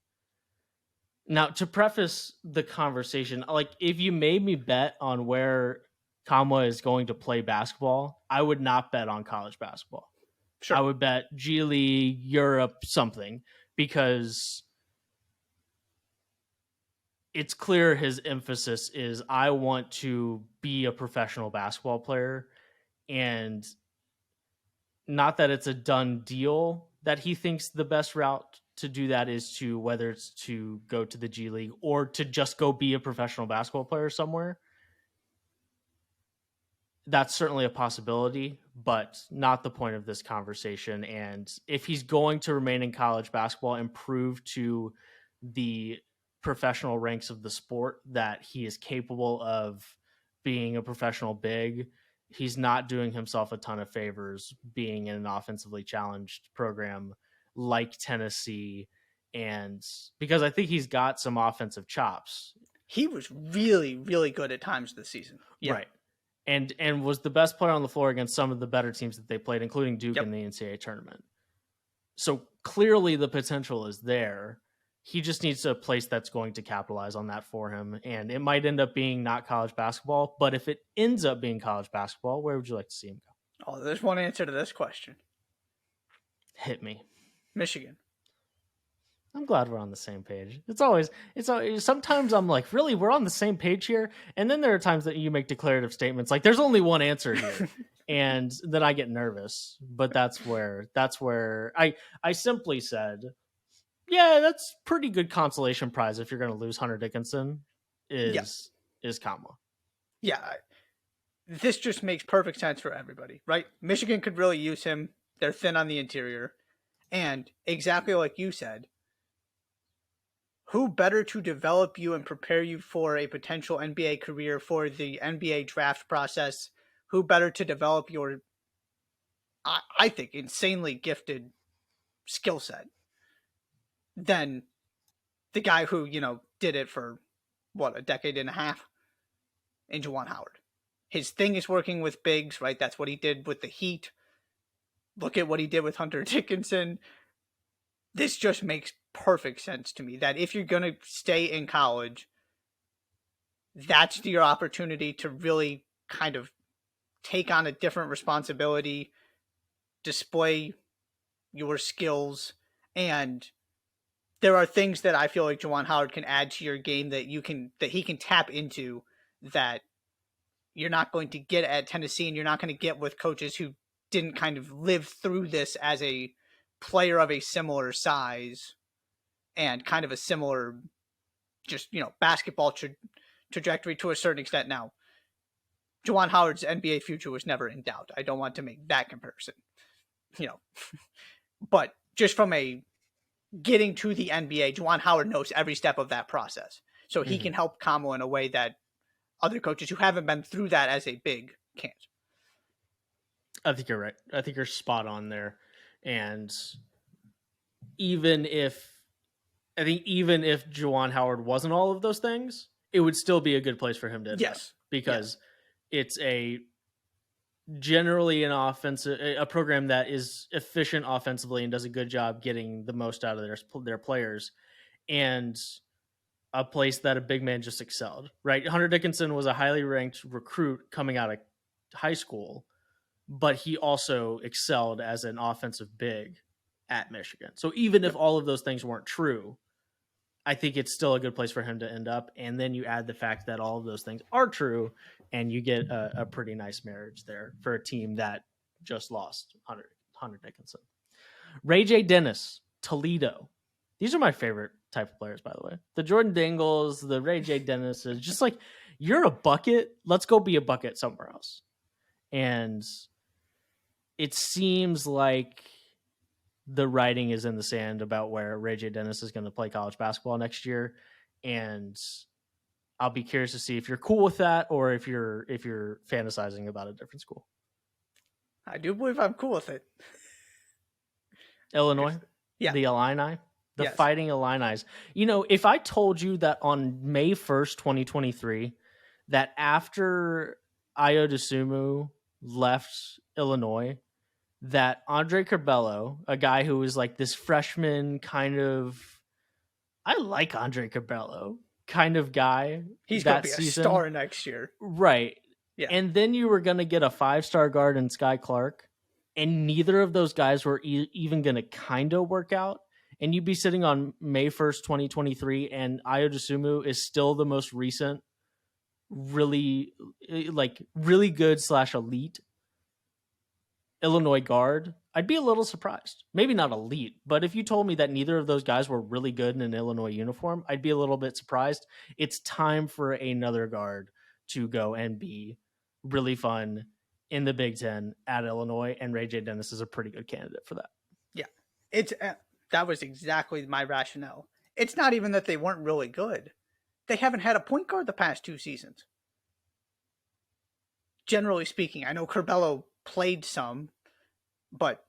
Now, to preface the conversation, like if you made me bet on where Kamwa is going to play basketball, I would not bet on college basketball. I Sure. would bet G League, Europe, something, because it's clear his emphasis is I want to be a professional basketball player, and not that it's a done deal that he thinks the best route to do that is to, whether it's to go to the G League or to just go be a professional basketball player somewhere. That's certainly a possibility, but not the point of this conversation. And if he's going to remain in college basketball and prove to the professional ranks of the sport that he is capable of being a professional big, he's not doing himself a ton of favors being in an offensively challenged program like Tennessee. And because I think he's got some offensive chops. He was really, really good at times this season. Yeah. Right. And was the best player on the floor against some of the better teams that they played, including Duke Yep. in the NCAA tournament. So clearly the potential is there. He just needs a place that's going to capitalize on that for him. And it might end up being not college basketball, but if it ends up being college basketball, where would you like to see him go? Oh, there's one answer to this question. Hit me. Michigan. I'm glad we're on the same page. It's always sometimes I'm like, really, we're on the same page here. And then there are times that you make declarative statements like there's only one answer here. And then I get nervous. But that's where I simply said, yeah, that's pretty good consolation prize if you're gonna lose Hunter Dickinson is Kamwa. Yeah. This just makes perfect sense for everybody, right? Michigan could really use him. They're thin on the interior. And exactly like you said, who better to develop you and prepare you for a potential NBA career, for the NBA draft process? Who better to develop your, I think, insanely gifted skill set than the guy who, did it for, a decade and a half in Juwan Howard? His thing is working with bigs, right? That's what he did with the Heat. Look at what he did with Hunter Dickinson. This just makes perfect sense to me that if you're going to stay in college, that's your opportunity to really kind of take on a different responsibility, display your skills, and there are things that I feel like Juwan Howard can add to your game that he can tap into that you're not going to get at Tennessee, and you're not going to get with coaches who didn't kind of live through this as a player of a similar size and kind of a similar just, basketball trajectory to a certain extent. Now, Juwan Howard's NBA future was never in doubt. I don't want to make that comparison, but just from a getting to the NBA, Juwan Howard knows every step of that process. So he can help Kamwa in a way that other coaches who haven't been through that as a big can't. I think you're right. I think you're spot on there. And even if Juwan Howard wasn't all of those things, it would still be a good place for him to end up, because it's a generally a program that is efficient offensively and does a good job getting the most out of their players, and a place that a big man just excelled, right? Hunter Dickinson was a highly ranked recruit coming out of high school, but he also excelled as an offensive big at Michigan. So even if all of those things weren't true, I think it's still a good place for him to end up. And then you add the fact that all of those things are true, and you get a pretty nice marriage there for a team that just lost Hunter Dickinson. Ray J. Dennis, Toledo. These are my favorite type of players, by the way. The Jordan Dingles, the Ray J. Dennises, just like, you're a bucket. Let's go be a bucket somewhere else. And it seems like the writing is in the sand about where Ray J. Dennis is going to play college basketball next year. And I'll be curious to see if you're cool with that, or if you're fantasizing about a different school. I do believe I'm cool with it. Illinois? Yeah. The Illini? The Fighting Illini. If I told you that on May 1st, 2023, that after Ayo Dosunmu left Illinois, that Andre Curbelo, a guy who was like this freshman kind of, I like Andre Curbelo kind of guy He's going to that be a season. star next year. Right. Yeah. And then you were going to get a 5-star guard in Sky Clark, and neither of those guys were even going to kind of work out. And you'd be sitting on May 1st, 2023, and Ayo Dosunmu is still the most recent, really good / elite Illinois guard. I'd be a little surprised. Maybe not elite, but if you told me that neither of those guys were really good in an Illinois uniform, I'd be a little bit surprised. It's time for another guard to go and be really fun in the Big Ten at Illinois, and Ray J. Dennis is a pretty good candidate for that. Yeah. It's that was exactly my rationale. It's not even that they weren't really good. They haven't had a point guard the past 2 seasons. Generally speaking, I know Curbelo played some, but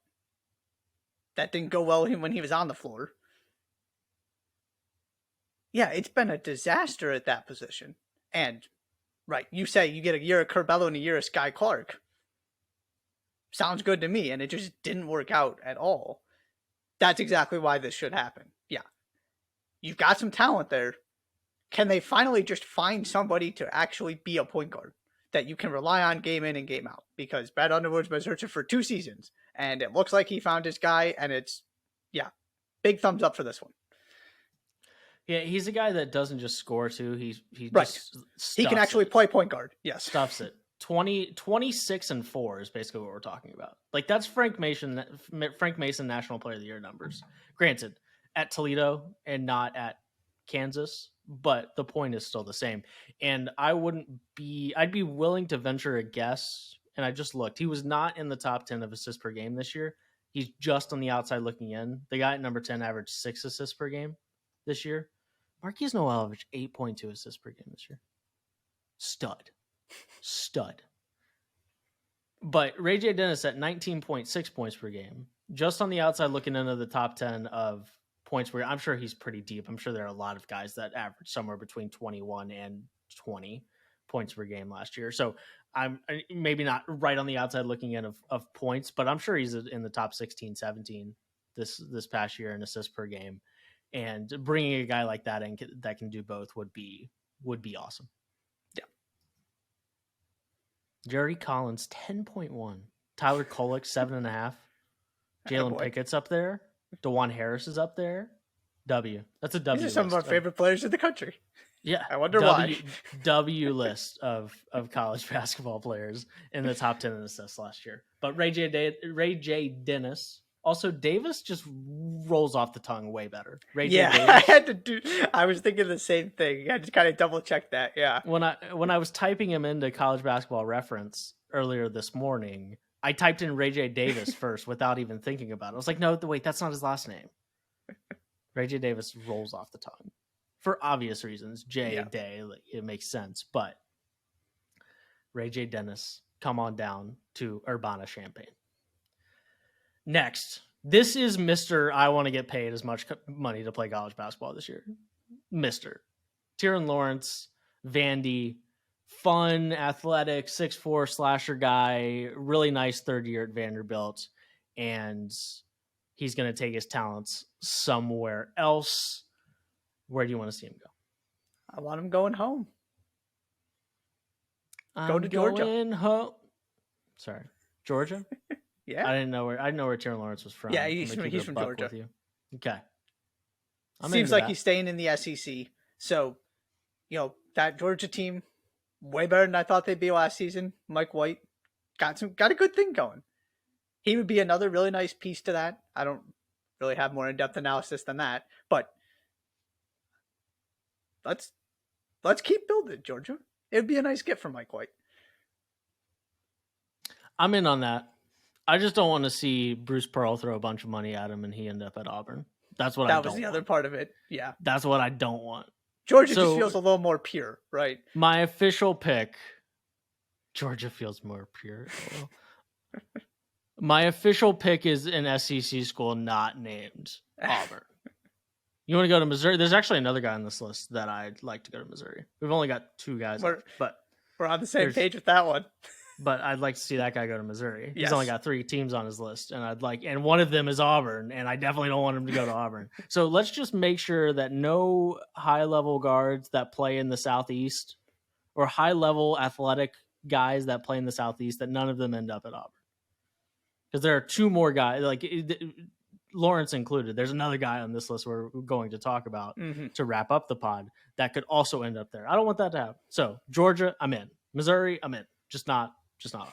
that didn't go well when he was on the floor. Yeah, it's been a disaster at that position. And, right, you say you get a year of Curbelo and a year of Sky Clark. Sounds good to me, and it just didn't work out at all. That's exactly why this should happen. Yeah. You've got some talent there. Can they finally just find somebody to actually be a point guard that you can rely on game in and game out? Because Brad Underwood's been searching for 2 seasons, and it looks like he found his guy, and it's, yeah, big thumbs up for this one. Yeah, he's a guy that doesn't just score too. He Right. just He can actually play point guard. Yes. stuffs it. 26-4 is basically what we're talking about. Like, that's Frank Mason National Player of the Year numbers. Granted, at Toledo and not at Kansas, but the point is still the same. And I'd be willing to venture a guess. And I just looked. He was not in the top 10 of assists per game this year. He's just on the outside looking in. The guy at number 10 averaged 6 assists per game this year. Marquise Noel averaged 8.2 assists per game this year. Stud. But Ray J. Dennis at 19.6 points per game, just on the outside looking into the top 10 of points where I'm sure he's pretty deep. I'm sure there are a lot of guys that average somewhere between 21 and 20 points per game last year. So I'm maybe not right on the outside looking in of points, but I'm sure he's in the top 16, 17 this past year in assists per game. And bringing a guy like that in that can do both would be awesome. Jerry Collins, 10.1. Tyler Kolek, 7.5. Jalen Pickett's up there. DeJuan Harris is up there. W. That's a W. These are some of our favorite players in the country. Yeah. I wonder why. W list of college basketball players in the top 10 in assists last year. But Ray J. Dennis. Also, Davis just rolls off the tongue way better. Ray J. Davis. I was thinking the same thing. I had to kind of double check that. Yeah. When I was typing him into College Basketball Reference earlier this morning, I typed in Ray J. Davis first without even thinking about it. I was like, no, wait, that's not his last name. Ray J. Davis rolls off the tongue for obvious reasons. Day, it makes sense. But Ray J. Dennis, come on down to Urbana-Champaign. Next, this is Mr. I want to get paid as much money to play college basketball this year. Mr. Tyron Lawrence, Vandy, fun, athletic, 6'4" slasher guy, really nice third year at Vanderbilt, and he's going to take his talents somewhere else. Where do you want to see him go? I want him going home. Go to Georgia. Sorry, Georgia? Yeah. I didn't know where Tyron Lawrence was from. Yeah, he's from Georgia. Okay. Seems like he's staying in the SEC. So, that Georgia team, way better than I thought they'd be last season. Mike White got a good thing going. He would be another really nice piece to that. I don't really have more in-depth analysis than that, but let's keep building, Georgia. It would be a nice get for Mike White. I'm in on that. I just don't want to see Bruce Pearl throw a bunch of money at him and he end up at Auburn. That's what I don't want. That was the other part of it. Yeah. That's what I don't want. Georgia just feels a little more pure, right? My official pick, Georgia feels more pure. My official pick is an SEC school not named Auburn. You want to go to Missouri? There's actually another guy on this list that I'd like to go to Missouri. We've only got 2 guys, but we're on the same page with that one. but I'd like to see that guy go to Missouri. He's only Yes. got 3 teams on his list, and one of them is Auburn, and I definitely don't want him to go to Auburn. So let's just make sure that no high-level guards that play in the Southeast or high-level athletic guys that play in the Southeast, that none of them end up at Auburn. Because there are 2 more guys, Lawrence included. There's another guy on this list we're going to talk about to wrap up the pod that could also end up there. I don't want that to happen. So Georgia, I'm in. Missouri, I'm in. Just not Auburn.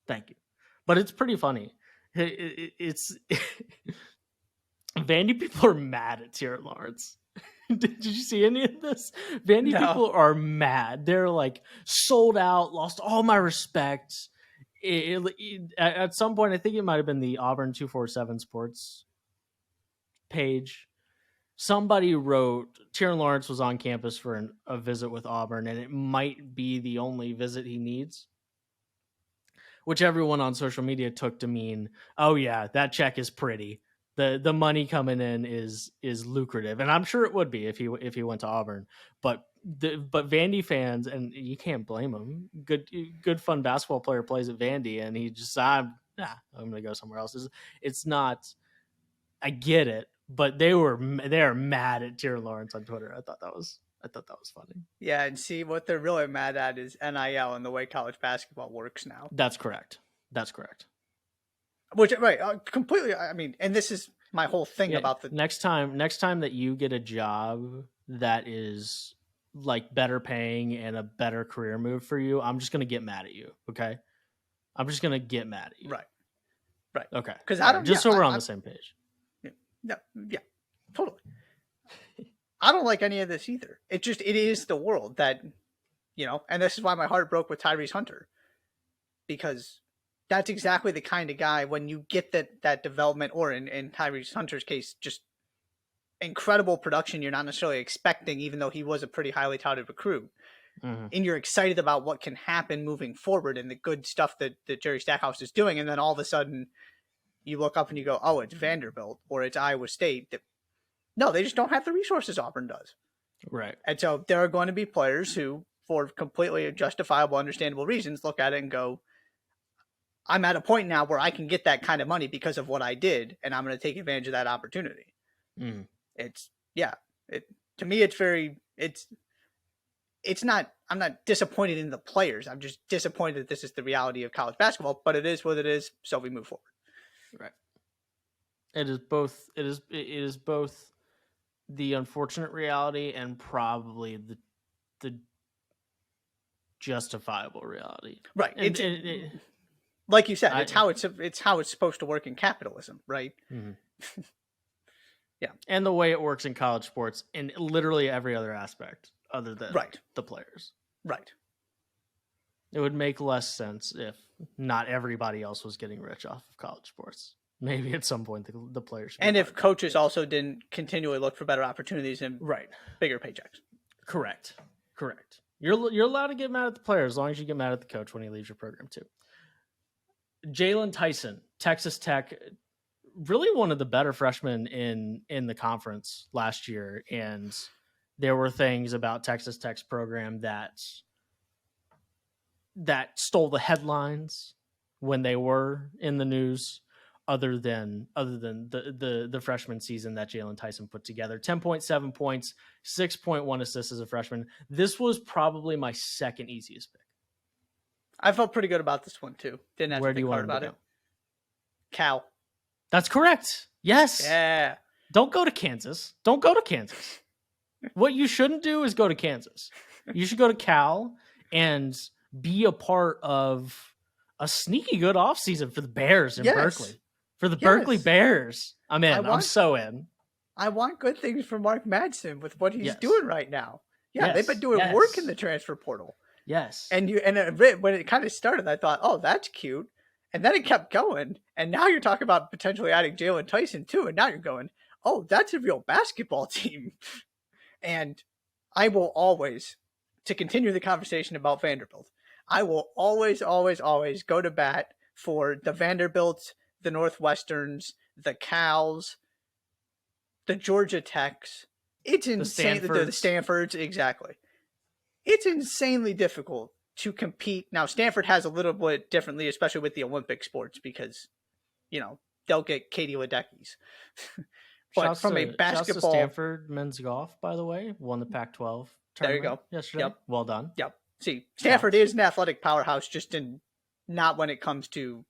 Thank you. But it's pretty funny. It's Vandy people are mad at Tylor Lawrence. Did you see any of this? Vandy people are mad. They're like, sold out, lost all my respect. At some point, I think it might have been the Auburn 247 Sports page. Somebody wrote Tylor Lawrence was on campus for a visit with Auburn, and it might be the only visit he needs. Which everyone on social media took to mean, oh yeah, that check is pretty. The money coming in is lucrative, and I'm sure it would be if he went to Auburn. But Vandy fans, and you can't blame them. Good fun basketball player plays at Vandy, and he just I'm gonna go somewhere else. It's not. I get it, but they are mad at Tylor Lawrence on Twitter. I thought that was funny. Yeah, and see what they're really mad at is NIL and the way college basketball works now. That's correct. Which completely. I mean, and this is my whole thing about the next time that you get a job that is like better paying and a better career move for you, I'm just gonna get mad at you. Okay, I'm just gonna get mad at you. Right. Okay. Because I don't. So we're on the same page. Yeah, totally. I don't like any of this either. It is the world that, and this is why my heart broke with Tyrese Hunter, because that's exactly the kind of guy when you get that development, or in Tyrese Hunter's case, just incredible production you're not necessarily expecting, even though he was a pretty highly touted recruit. Mm-hmm. And you're excited about what can happen moving forward and the good stuff that Jerry Stackhouse is doing. And then all of a sudden you look up and you go, oh, it's Vanderbilt or it's Iowa State. No, they just don't have the resources Auburn does. Right. And so there are going to be players who, for completely justifiable, understandable reasons, look at it and go, I'm at a point now where I can get that kind of money because of what I did, and I'm going to take advantage of that opportunity. Mm. To me, it's not, I'm not disappointed in the players. I'm just disappointed that this is the reality of college basketball, but it is what it is. So we move forward. Right. It is both the unfortunate reality and probably the justifiable reality. Right. And, like you said, it's how it's supposed to work in capitalism, right? Mm-hmm. Yeah. And the way it works in college sports in literally every other aspect other than the players. Right. It would make less sense if not everybody else was getting rich off of college sports. Maybe at some point the players. And if coaches also didn't continually look for better opportunities and bigger paychecks. Correct. You're allowed to get mad at the player as long as you get mad at the coach when he leaves your program too. Jalen Tyson, Texas Tech, really one of the better freshmen in the conference last year, and there were things about Texas Tech's program that stole the headlines when they were in the news. Other than the freshman season that Jalen Tyson put together, 10.7 points, 6.1 assists as a freshman. This was probably my second easiest pick. I felt pretty good about this one too. Didn't have Where to think hard about it. Cal. That's correct. Yes. Yeah. Don't go to Kansas. What you shouldn't do is go to Kansas. You should go to Cal and be a part of a sneaky good offseason for the Bears in Berkeley. For the Berkeley Bears. I'm in. I'm so in. I want good things for Mark Madsen with what he's doing right now. Yeah, they've been doing work in the transfer portal. Yes. And when it kind of started, I thought, oh, that's cute. And then it kept going. And now you're talking about potentially adding Jalen Tyson too. And now you're going, oh, that's a real basketball team. And I will always, to continue the conversation about Vanderbilt, I will always, always, always go to bat for the Vanderbilts, the Northwesterns, the Cals, the Georgia Techs. It's insane. The Stanfords, exactly. It's insanely difficult to compete. Now, Stanford has a little bit differently, especially with the Olympic sports, because, they'll get Katie Ledecky's. But from a Shouts to basketball, Stanford men's golf, by the way, won the Pac-12 there you tournament go. yesterday. Yep. Well done. Yep. See, Stanford Shouts is an athletic powerhouse, just in not when it comes to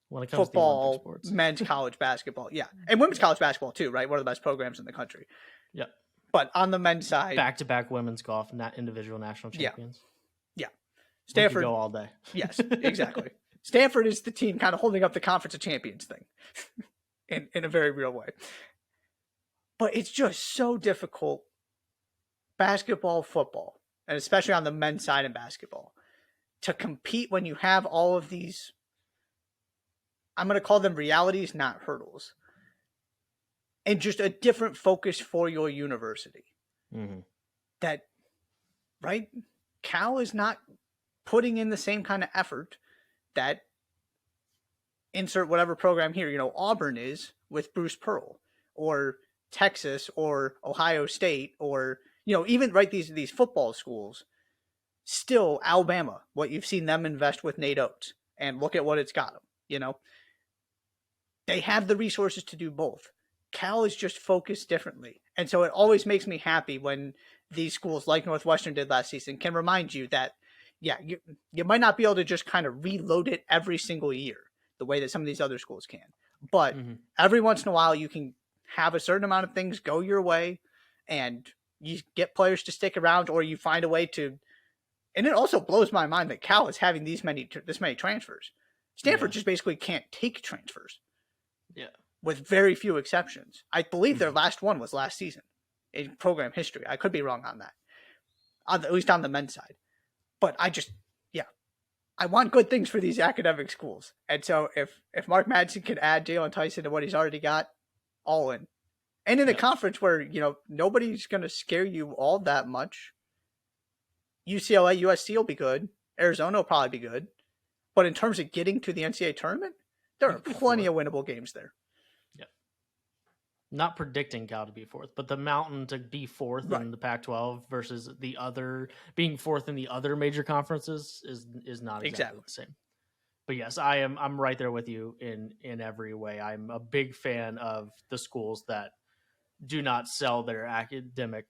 when it comes to the Olympic football, sports. men's college basketball. Yeah. And women's college basketball, too, right? One of the best programs in the country. Yep. But on the men's side, Back-to-back women's golf, not individual national yeah. champions. Yeah. We could Stanford. go all day. Yes, exactly. Stanford is the team kind of holding up the Conference of Champions thing in a very real way. But it's just so difficult, basketball, football, and especially on the men's side in basketball, to compete when you have all of these, I'm going to call them realities, not hurdles, and just a different focus for your university. Mm-hmm. That, right? Cal is not putting in the same kind of effort that insert whatever program here, Auburn is with Bruce Pearl, or Texas, or Ohio State, or, even right, these football schools. Still, Alabama, what you've seen them invest with Nate Oates, and look at what it's got them, They have the resources to do both. Cal is just focused differently. And so it always makes me happy when these schools, like Northwestern did last season, can remind you that, yeah, you might not be able to just kind of reload it every single year the way that some of these other schools can. But every once in a while, you can have a certain amount of things go your way, and you get players to stick around, or you find a way to. And it also blows my mind that Cal is having this many transfers. Stanford just basically can't take transfers. Yeah. With very few exceptions. I believe their last one was last season in program history. I could be wrong on that, at least on the men's side. But I want good things for these academic schools. And so if Mark Madsen can add Jalen Tyson to what he's already got, all in. And in a conference where, nobody's going to scare you all that much. UCLA, USC will be good. Arizona will probably be good. But in terms of getting to the NCAA tournament, there are plenty of winnable games there. Yep. Not predicting Cal to be fourth, but the Mountain to be fourth in the Pac-12 versus the other being fourth in the other major conferences is not exactly the same. But yes, I'm right there with you in every way. I'm a big fan of the schools that do not sell their academic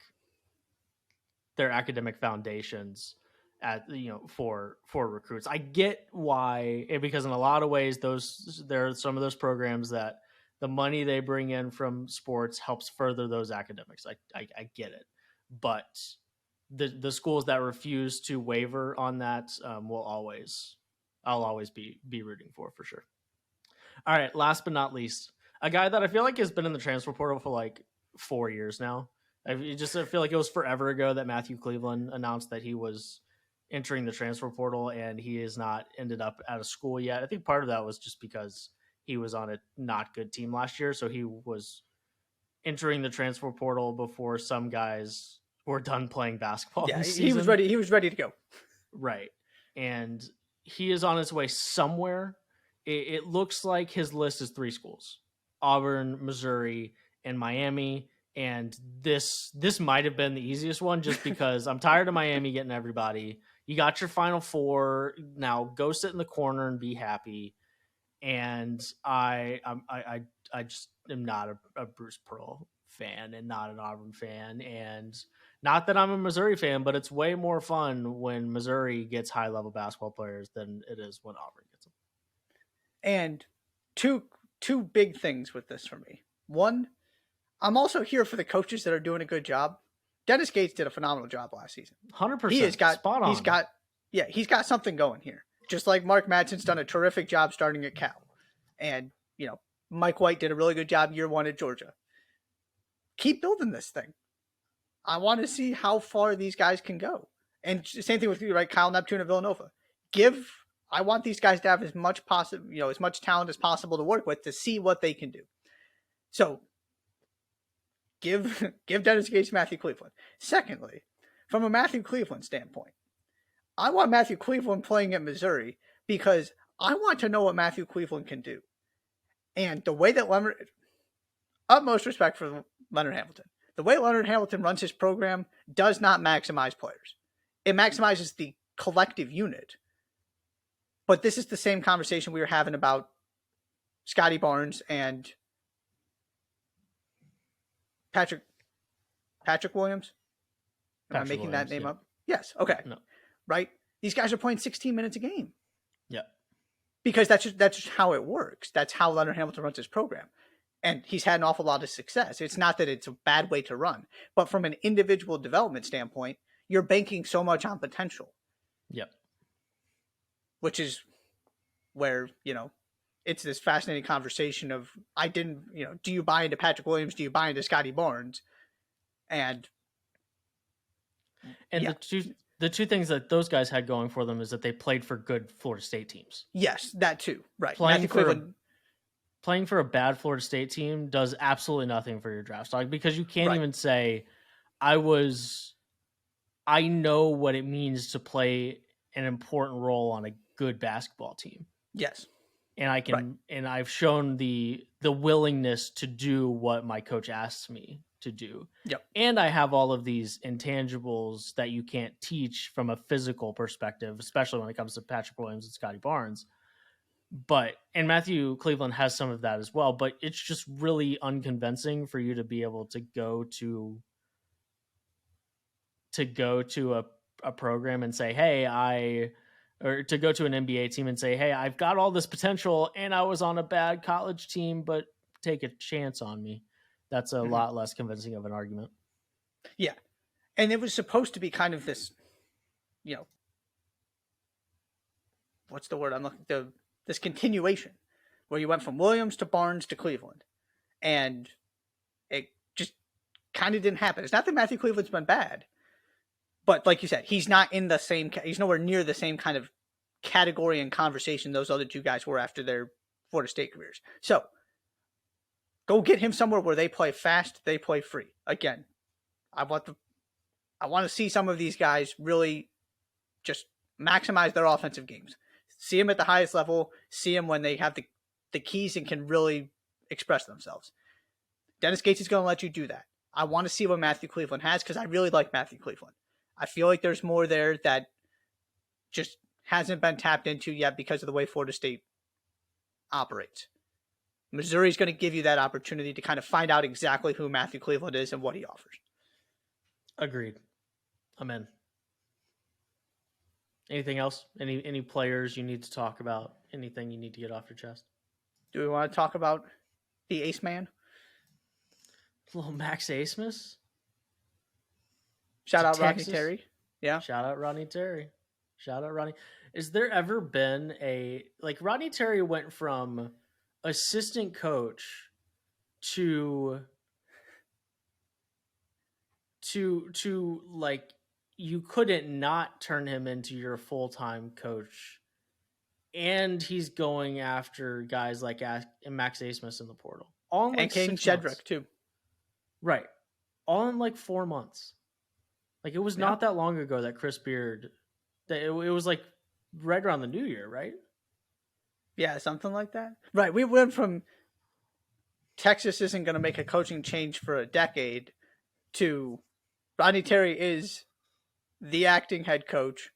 foundations at for recruits. I get why, because in a lot of ways there are some of those programs that the money they bring in from sports helps further those academics. I get it, but the schools that refuse to waver on that I'll always be rooting for sure. All right, last but not least, a guy that I feel like has been in the transfer portal for like 4 years now. I feel like it was forever ago that Matthew Cleveland announced that he was entering the transfer portal, and he has not ended up at a school yet. I think part of that was just because he was on a not good team last year, so he was entering the transfer portal before some guys were done playing basketball. Yeah, this he was season. ready. He was ready to go. Right, and he is on his way somewhere. It looks like his list is 3 schools: Auburn, Missouri, and Miami. And this might have been the easiest one, just because I'm tired of Miami getting everybody. You got your Final Four. Now go sit in the corner and be happy. And I just am not a Bruce Pearl fan and not an Auburn fan. And not that I'm a Missouri fan, but it's way more fun when Missouri gets high level basketball players than it is when Auburn gets them. And two big things with this for me. One, I'm also here for the coaches that are doing a good job. Dennis Gates did a phenomenal job last season. 100%. He has got spot on. He's got something going here. Just like Mark Madsen's done a terrific job starting at Cal. And, Mike White did a really good job year 1 at Georgia. Keep building this thing. I want to see how far these guys can go. And same thing with you, right? Kyle Neptune at Villanova. I want these guys to have as much possible, as much talent as possible to work with to see what they can do. So give Dennis Gates Matthew Cleveland. Secondly, from a Matthew Cleveland standpoint, I want Matthew Cleveland playing at Missouri because I want to know what Matthew Cleveland can do. And the way that utmost respect for Leonard Hamilton. The way Leonard Hamilton runs his program does not maximize players. It maximizes the collective unit. But this is the same conversation we were having about Scotty Barnes and Patrick Patrick Williams. Am I Patrick making that Williams. name Yeah. up? Yes. Okay. No. Right. These guys are playing 16 minutes a game Yeah. because that's just how it works. That's how Leonard Hamilton runs his program. And he's had an awful lot of success. It's not that it's a bad way to run, but from an individual development standpoint, you're banking so much on potential. Yep. Which is where, it's this fascinating conversation of do you buy into Patrick Williams? Do you buy into Scotty Barnes? And yeah. The two things that those guys had going for them is that they played for good Florida State teams. Yes, that too. Right. Playing for a bad Florida State team does absolutely nothing for your draft stock because you can't even say I know what it means to play an important role on a good basketball team. Yes. And and I've shown the willingness to do what my coach asks me to do. Yep. And I have all of these intangibles that you can't teach from a physical perspective, especially when it comes to Patrick Williams and Scotty Barnes. And Matthew Cleveland has some of that as well, but it's just really unconvincing for you to be able to go to a program and say, hey, or to go to an NBA team and say, hey, I've got all this potential and I was on a bad college team, but take a chance on me. That's a lot less convincing of an argument. Yeah. And it was supposed to be kind of this, what's the word I'm looking this continuation where you went from Williams to Barnes to Cleveland. And it just kind of didn't happen. It's not that Matthew Cleveland's been bad, but like you said, he's nowhere near the same kind of category and conversation those other two guys were after their Florida State careers. So go get him somewhere where they play fast, they play free. Again, I want to see some of these guys really just maximize their offensive games. See them at the highest level, see them when they have the keys and can really express themselves. Dennis Gates is going to let you do that. I want to see what Matthew Cleveland has because I really like Matthew Cleveland. I feel like there's more there that just hasn't been tapped into yet because of the way Florida State operates. Missouri's going to give you that opportunity to kind of find out exactly who Matthew Cleveland is and what he offers. Agreed. I'm in. Anything else? Any players you need to talk about? Anything you need to get off your chest? Do we want to talk about the ace man? Little Max Asmus? Shout out Rodney Terry. Yeah. Shout out Rodney Terry. Is there ever been Rodney Terry went from assistant coach to like you couldn't not turn him into your full-time coach, and he's going after guys like Max Asmus in the portal. All in and King Shedrick too. Right. All in 4 months. It was not that long ago that Chris Beard, it was right around the new year, right? Yeah, something like that. Right. We went from Texas isn't going to make a coaching change for a decade to Rodney Terry is the acting head coach.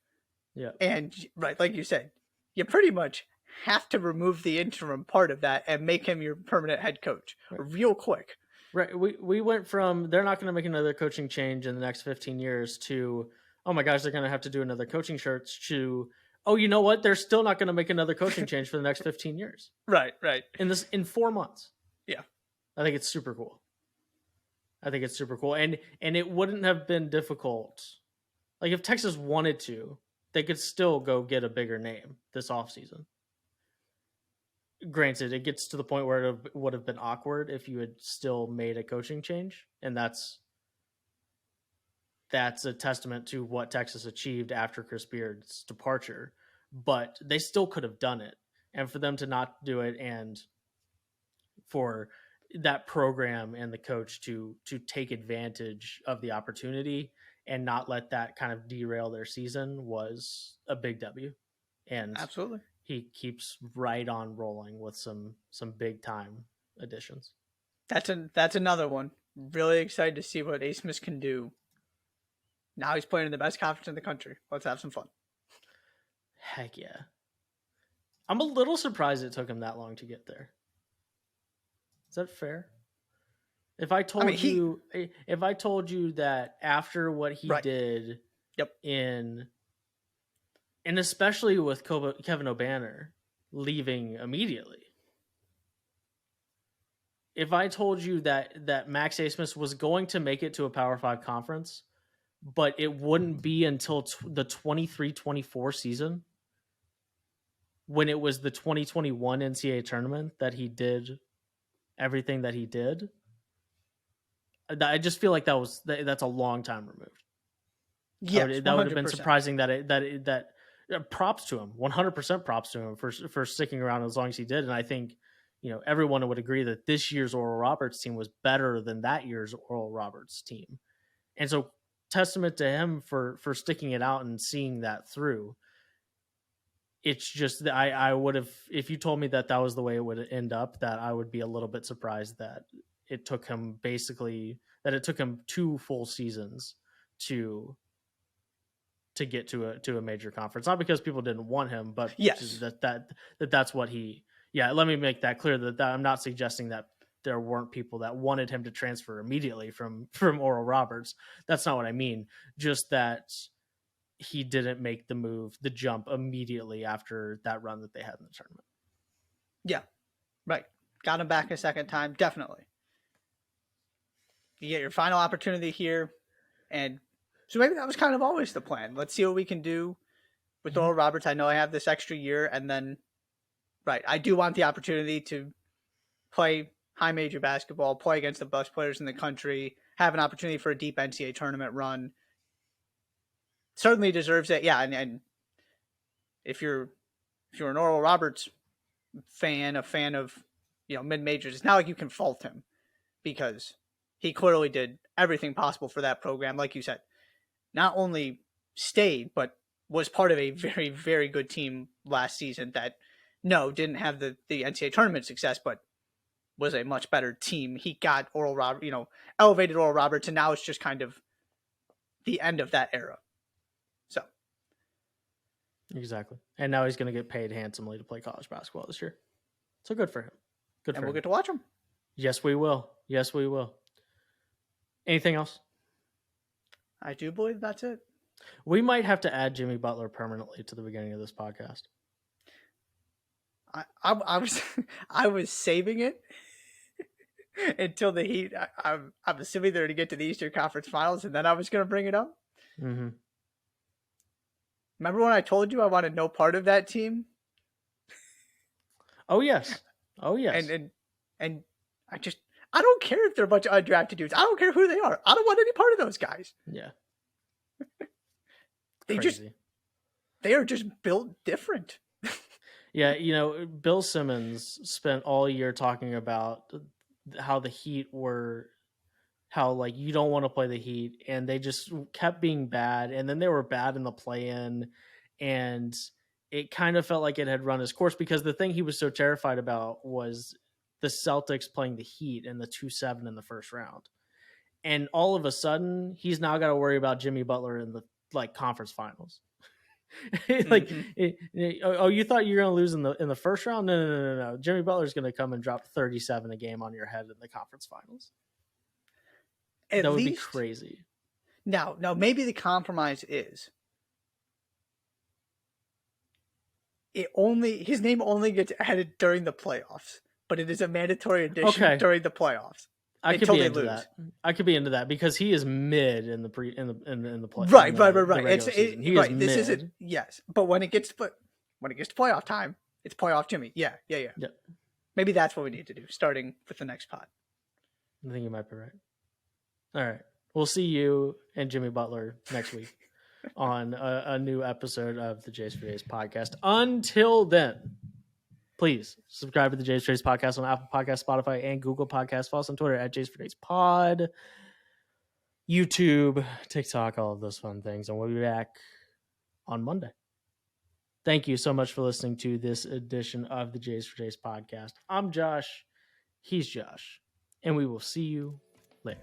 Yeah. And like you said, you pretty much have to remove the interim part of that and make him your permanent head coach real quick. Right. We went from they're not going to make another coaching change in the next 15 years to, oh my gosh, they're going to have to do another coaching search to, oh, you know what? They're still not going to make another coaching change for the next 15 years. Right. In 4 months. Yeah. I think it's super cool. And it wouldn't have been difficult. If Texas wanted to, they could still go get a bigger name this offseason. Granted, it gets to the point where it would have been awkward if you had still made a coaching change, and that's a testament to what Texas achieved after Chris Beard's departure. But they still could have done it, and for them to not do it, and for that program and the coach to take advantage of the opportunity and not let that kind of derail their season was a big W. And absolutely, he keeps right on rolling with some big time additions. That's another one. Really excited to see what Asmus can do. Now he's playing in the best conference in the country. Let's have some fun. Heck yeah. I'm a little surprised it took him that long to get there. Is that fair? If I I mean, told you that after what he right. did Yep. in, and especially with Kevin O'Banner leaving immediately, if I told you that Max Asmus was going to make it to a Power 5 conference, but it wouldn't be until the 23-24 season, when it was the 2021 NCAA tournament that he did everything that he did, I just feel like that's a long time removed. Yes, That would have been 100%. surprising that props to him, 100% props to him for sticking around as long as he did. And I think, everyone would agree that this year's Oral Roberts team was better than that year's Oral Roberts team. And so testament to him for sticking it out and seeing that through. It's just that I would have, if you told me that was the way it would end up, that I would be a little bit surprised that it took him it took him 2 full seasons to get to a major conference. Not because people didn't want him, but Yes. that's what he. Yeah, let me make that clear that I'm not suggesting that there weren't people that wanted him to transfer immediately from Oral Roberts. That's not what I mean. Just that he didn't make the jump immediately after that run that they had in the tournament. Yeah, right. Got him back a second time, definitely. You get your final opportunity here, and so maybe that was kind of always the plan. Let's see what we can do with Oral Roberts. I know I have this extra year, and then, right, I do want the opportunity to play high major basketball, play against the best players in the country, have an opportunity for a deep NCAA tournament run. Certainly deserves it. Yeah, and if you're an Oral Roberts fan, a fan of mid majors, it's not like you can fault him because he clearly did everything possible for that program. Like you said, not only stayed but was part of a very, very good team last season that didn't have the NCAA tournament success, but was a much better team. He got Oral Roberts, elevated Oral Roberts, and now it's just kind of the end of that era. So exactly, and now he's going to get paid handsomely to play college basketball this year. So good for him. And we'll get to watch him. Yes, we will. Yes, we will. Anything else? I do believe that's it. We might have to add Jimmy Butler permanently to the beginning of this podcast. I was I was saving it until the Heat. I'm assuming they're to get to the Eastern Conference Finals, and then I was going to bring it up. Mm-hmm. Remember when I told you I wanted no part of that team? Oh yes. Oh yes. And I don't care if they're a bunch of undrafted dudes. I don't care who they are. I don't want any part of those guys. Yeah. They are just built different. Yeah, Bill Simmons spent all year talking about how the Heat were, how you don't want to play the Heat, and they just kept being bad, and then they were bad in the play-in, and it kind of felt like it had run its course because the thing he was so terrified about was the Celtics playing the Heat in the 2-7 in the first round. And all of a sudden, he's now got to worry about Jimmy Butler in the conference finals. You thought you were going to lose in the first round? No. Jimmy Butler's going to come and drop 37 a game on your head in the conference finals. That would be crazy. Now, maybe the compromise is his name only gets added during the playoffs, but it is a mandatory addition during the playoffs. I could be into that. I could be into that because he is mid in the play. Right. This isn't yes, but when it gets to playoff time, it's playoff Jimmy. Yeah. Maybe that's what we need to do, starting with the next pod. I think you might be right. All right, we'll see you and Jimmy Butler next week on a new episode of the Jays for Days podcast. Until then, please subscribe to the Jays for Days podcast on Apple Podcasts, Spotify, and Google Podcasts. Follow us on Twitter at Jays for Days Pod, YouTube, TikTok, all of those fun things. And we'll be back on Monday. Thank you so much for listening to this edition of the Jays for Days podcast. I'm Josh. He's Josh. And we will see you later.